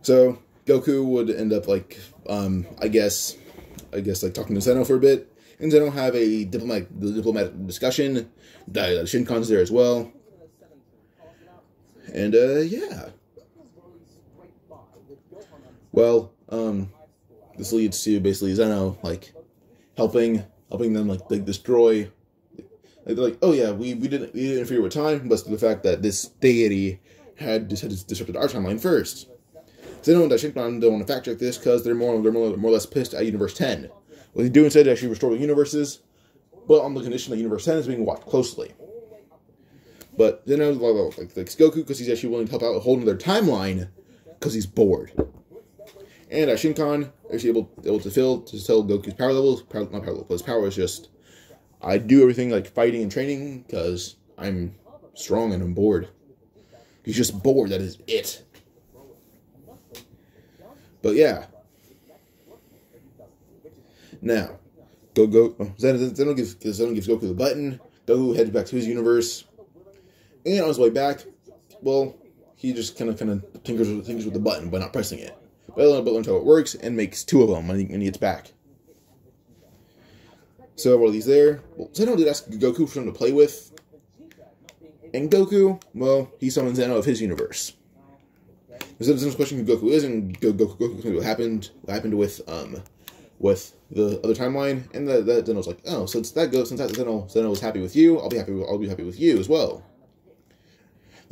So Goku would end up like, I guess like talking to Zeno for a bit. And Zeno have a diplomatic discussion. Shinkan's there as well. And, yeah. Well, this leads to basically Zeno, like, helping them, like, destroy. They're like, oh yeah, we didn't interfere with time, but the fact that this deity had disrupted our timeline first. Zeno and Shinkan don't want to fact check this because they're more or less pissed at Universe 10. What they do instead is actually restore the universes, but on the condition that Universe 10 is being watched closely. But Zeno likes Goku because he's actually willing to help out a whole other timeline because he's bored. And Shinkan is able to tell Goku's power levels. Not power level, but his power is just, I do everything like fighting and training because I'm strong and I'm bored. He's just bored, that is it. But yeah. Now, Zeno gives Goku the button. Goku heads back to his universe. And on his way back, well, he just kind of tinkers with the button by not pressing it. But learns how it works and makes 2 of them when he gets back. So while he's there, Zeno did ask Goku for something to play with. And Goku, well, he summons Zeno of his universe. Zeno's questioning who Goku is, and Goku what happened with the other timeline, and that Zeno's like, oh, since that Zeno was happy with you, I'll be happy with you as well.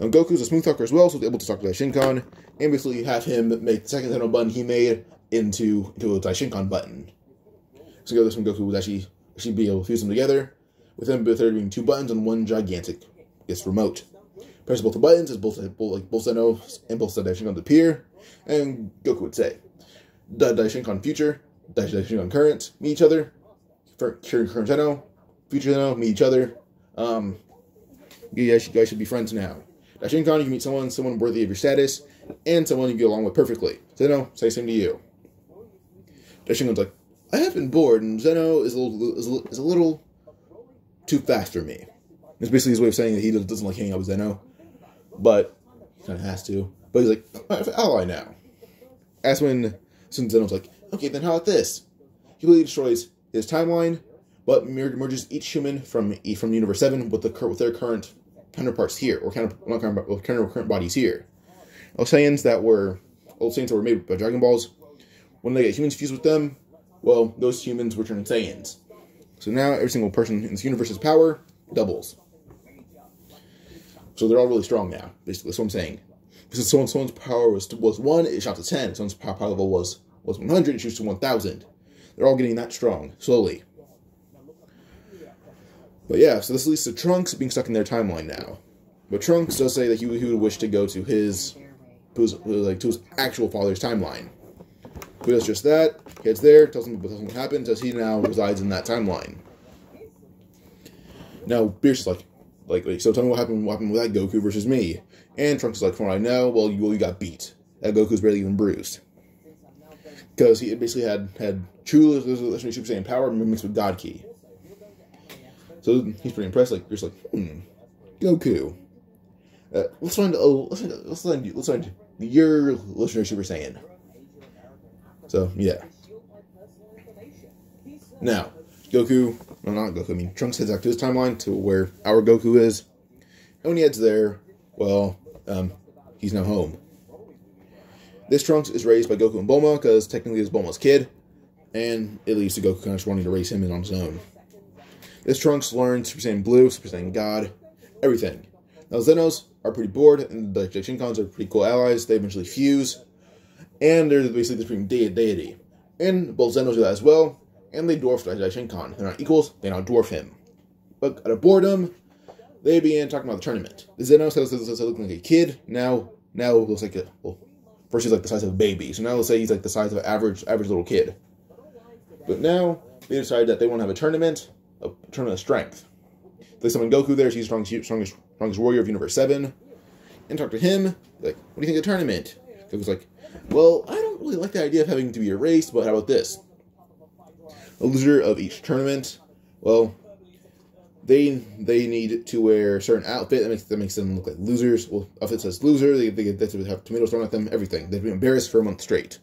Now Goku's a smooth talker as well, so he's able to talk to Shinkan, and basically have him make the second Zeno button he made into a Shinkan button. So this one Goku would actually be able to fuse them together, with them both being 2 buttons and one gigantic remote. Press both the buttons as both Zeno and both Shinkan appear, and Goku would say, Shinkan future, Shinkan current, meet each other, current Zeno, future Zeno, meet each other. You guys should be friends now. Shinkan, you can meet someone worthy of your status, and someone you get along with perfectly. Zeno, say the same to you. Shinkan's like, I have been bored, and Zeno is a little too fast for me. It's basically his way of saying that he doesn't like hanging out with Zeno, but he kind of has to. But he's like, I have an ally now. That's when Zeno's like, okay, then how about this? He completely destroys his timeline, but merges each human from Universe 7 with their current counterparts here, or current bodies here. Old Saiyans that were made by Dragon Balls, when they get humans fused with them, well, those humans were turned Saiyans. So now every single person in this universe's power doubles. So they're all really strong now, basically. That's what I'm saying. Because someone's power was 1, it shot to 10. Someone's power level was 100, it shoots to 1,000. They're all getting that strong, slowly. But yeah, so this leads to Trunks being stuck in their timeline now. But Trunks does say that he would wish to go to his actual father's timeline. He does just that, gets there, tells him what happened, as he now resides in that timeline. Now, Beerus is like, so tell me what happened with that Goku versus me. And Trunks is like, from what I know, well, you got beat. That Goku's barely even bruised. Because he basically had true legendary Super Saiyan power mixed with God Ki. So he's pretty impressed. Like, Beerus Goku. Let's find your legendary Super Saiyan. So yeah. Now, Trunks heads back to his timeline to where our Goku is. And when he heads there, well, he's now home. This Trunks is raised by Goku and Bulma, because technically it's Bulma's kid, and it leads to Goku kind of wanting to raise him in on his own. This Trunks learns Super Saiyan Blue, Super Saiyan God, everything. Now, Zenos are pretty bored, and the Shinkans are pretty cool allies. They eventually fuse, and they're basically the supreme deity. And both Zenos do that as well, and they dwarf Shinkan. They're not equals, they now dwarf him. But out of boredom, they began talking about the tournament. The Zenos says looking like a kid, now looks like first he's like the size of a baby, so now let's say he's like the size of an average little kid. But now, they decide that they want to have a tournament of strength. They summon Goku there, he's the strongest warrior of Universe 7, and talk to him, like, what do you think of the tournament? Goku's like, well, I don't really like the idea of having to be erased, but how about this? The loser of each tournament, well, they need to wear a certain outfit that makes them look like losers. Well, outfit says loser, they have tomatoes thrown at them, everything. They've been embarrassed for a month straight.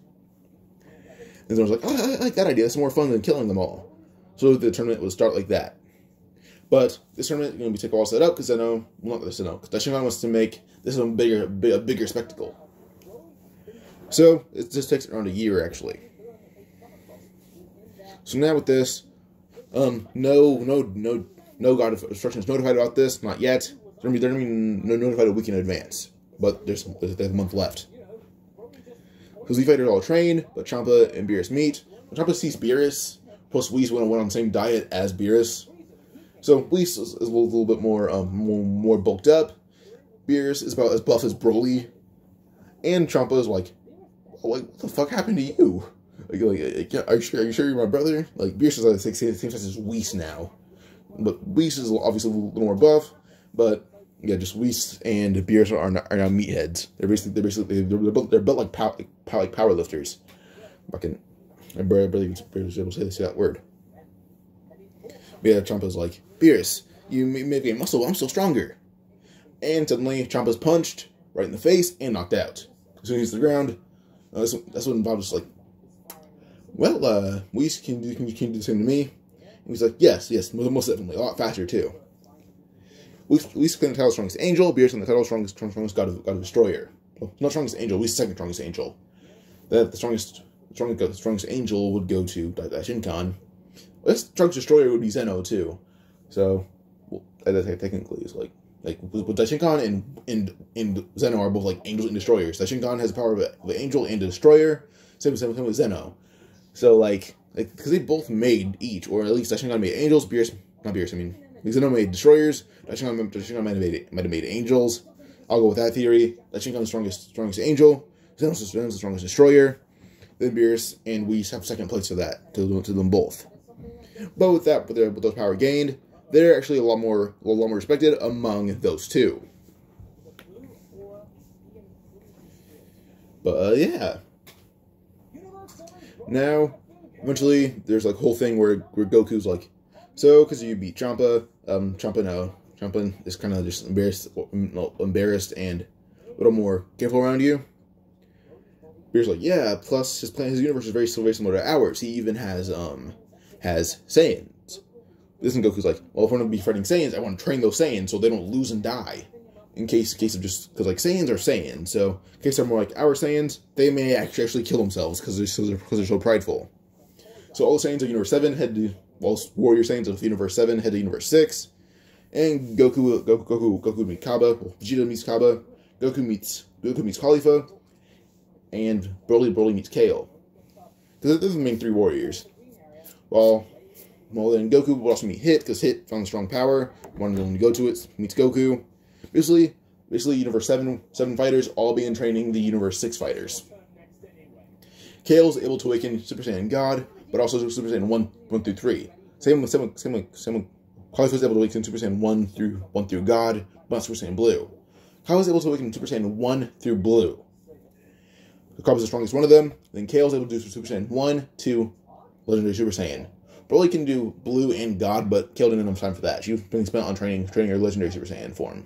And someone's like, oh, I like that idea, it's more fun than killing them all. So the tournament would start like that. But this tournament is going to take a while to set up, because because Shinkan wants to make this a bigger spectacle. So it just takes around a year, actually. So now with this, no God of Destruction is notified about this, not yet. They're going to be notified a week in advance, but they have a month left. Because the fighters all train, but Champa and Beerus meet. When Champa sees Beerus, plus Whis went on the same diet as Beerus, So Whis is a little bit more bulked up. Beerus is about as buff as Broly, and Champa is like, what the fuck happened to you? Are you sure you're my brother? Like, Beerus is like the same size as Whis now, but Whis is obviously a little more buff. But yeah, just Whis and Beerus are now meatheads. They're built like power lifters. Fucking, I barely was able to say that word. But yeah, Champa's like, Beerus, you may gain muscle, but I'm still stronger. And suddenly, Champa's punched right in the face and knocked out. As soon as he hits the ground, that's when Bob's like, well, Whis, can you do the same to me? And he's like, yes, most definitely, a lot faster too. Whis claimed the title strongest angel, Beerus claimed the title strongest god of destroyer. Well, not strongest angel, Whis second strongest angel. That the strongest angel would go to Daishinkan. Well, strongest destroyer would be Zeno too. So, well, that technically is like with Daishinkan and Zeno are both like angels and destroyers. Daishinkan has the power of an angel and a destroyer. Same with Zeno. So like because they both made each, or at least Daishinkan made angels. Zeno made destroyers. Daishinkan might have made angels. I'll go with that theory. Daishinkan is the strongest angel. Zeno's the strongest destroyer. Then Beerus and Whis have second place for that to them both. But with those power gained, they're actually a lot more respected among those two. But yeah. Now, eventually, there's like a whole thing where Goku's like, so because you beat Champa, Champa is kind of just embarrassed and a little more careful around you. Beerus like, yeah. Plus, his universe is very similar to ours. He even has Saiyans. This and Goku's like, well, if we're gonna be fighting Saiyans, I want to train those Saiyans so they don't lose and die. In case of just because like Saiyans are Saiyans, so in case they're more like our Saiyans, they may actually kill themselves because they're so prideful. So all the Saiyans of Universe 7 head to Warrior Saiyans of Universe 7 head to Universe 6, and Goku meets Kaba. Well, Vegeta meets Kaba. Goku meets Khalifa. And Broly meets Kale. Those are the main three warriors. Well, then Goku will also meet Hit, because Hit found strong power. Wanted them to go to it. Meets Goku. Basically, Universe 7 fighters all be in training the Universe 6 fighters. Kale's able to awaken Super Saiyan God, but also Super Saiyan 1 through 3. Same with Khalifa's able to awaken Super Saiyan 1 through God, but not Super Saiyan Blue. Kale's able to awaken Super Saiyan 1 through Blue. Kaba's the strongest one of them. Then Kale's able to do Super Saiyan 1 to Legendary Super Saiyan. Broly can do Blue and God, but Kale didn't have enough time for that. She was being spent on training her Legendary Super Saiyan form.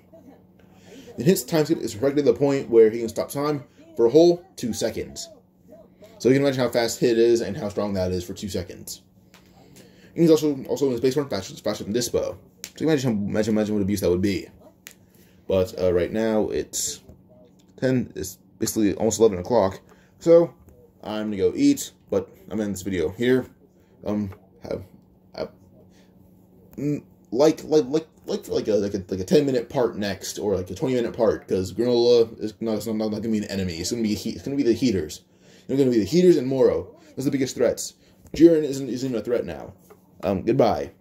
And his time skip is perfectly to the point where he can stop time for a whole 2 seconds. So you can imagine how fast Hit is and how strong that is for 2 seconds. And he's also in his base form faster than Dispo. So you can imagine what abuse that would be. But right now it's 10. It's basically almost 11 o'clock. So I'm gonna go eat. But I'm in this video here. Like a 10-minute part next, or like a 20-minute part, because Granola is not gonna be an enemy. It's gonna be the Heaters. It's gonna be the Heaters and Moro. Those are the biggest threats. Jiren isn't even a threat now. Goodbye.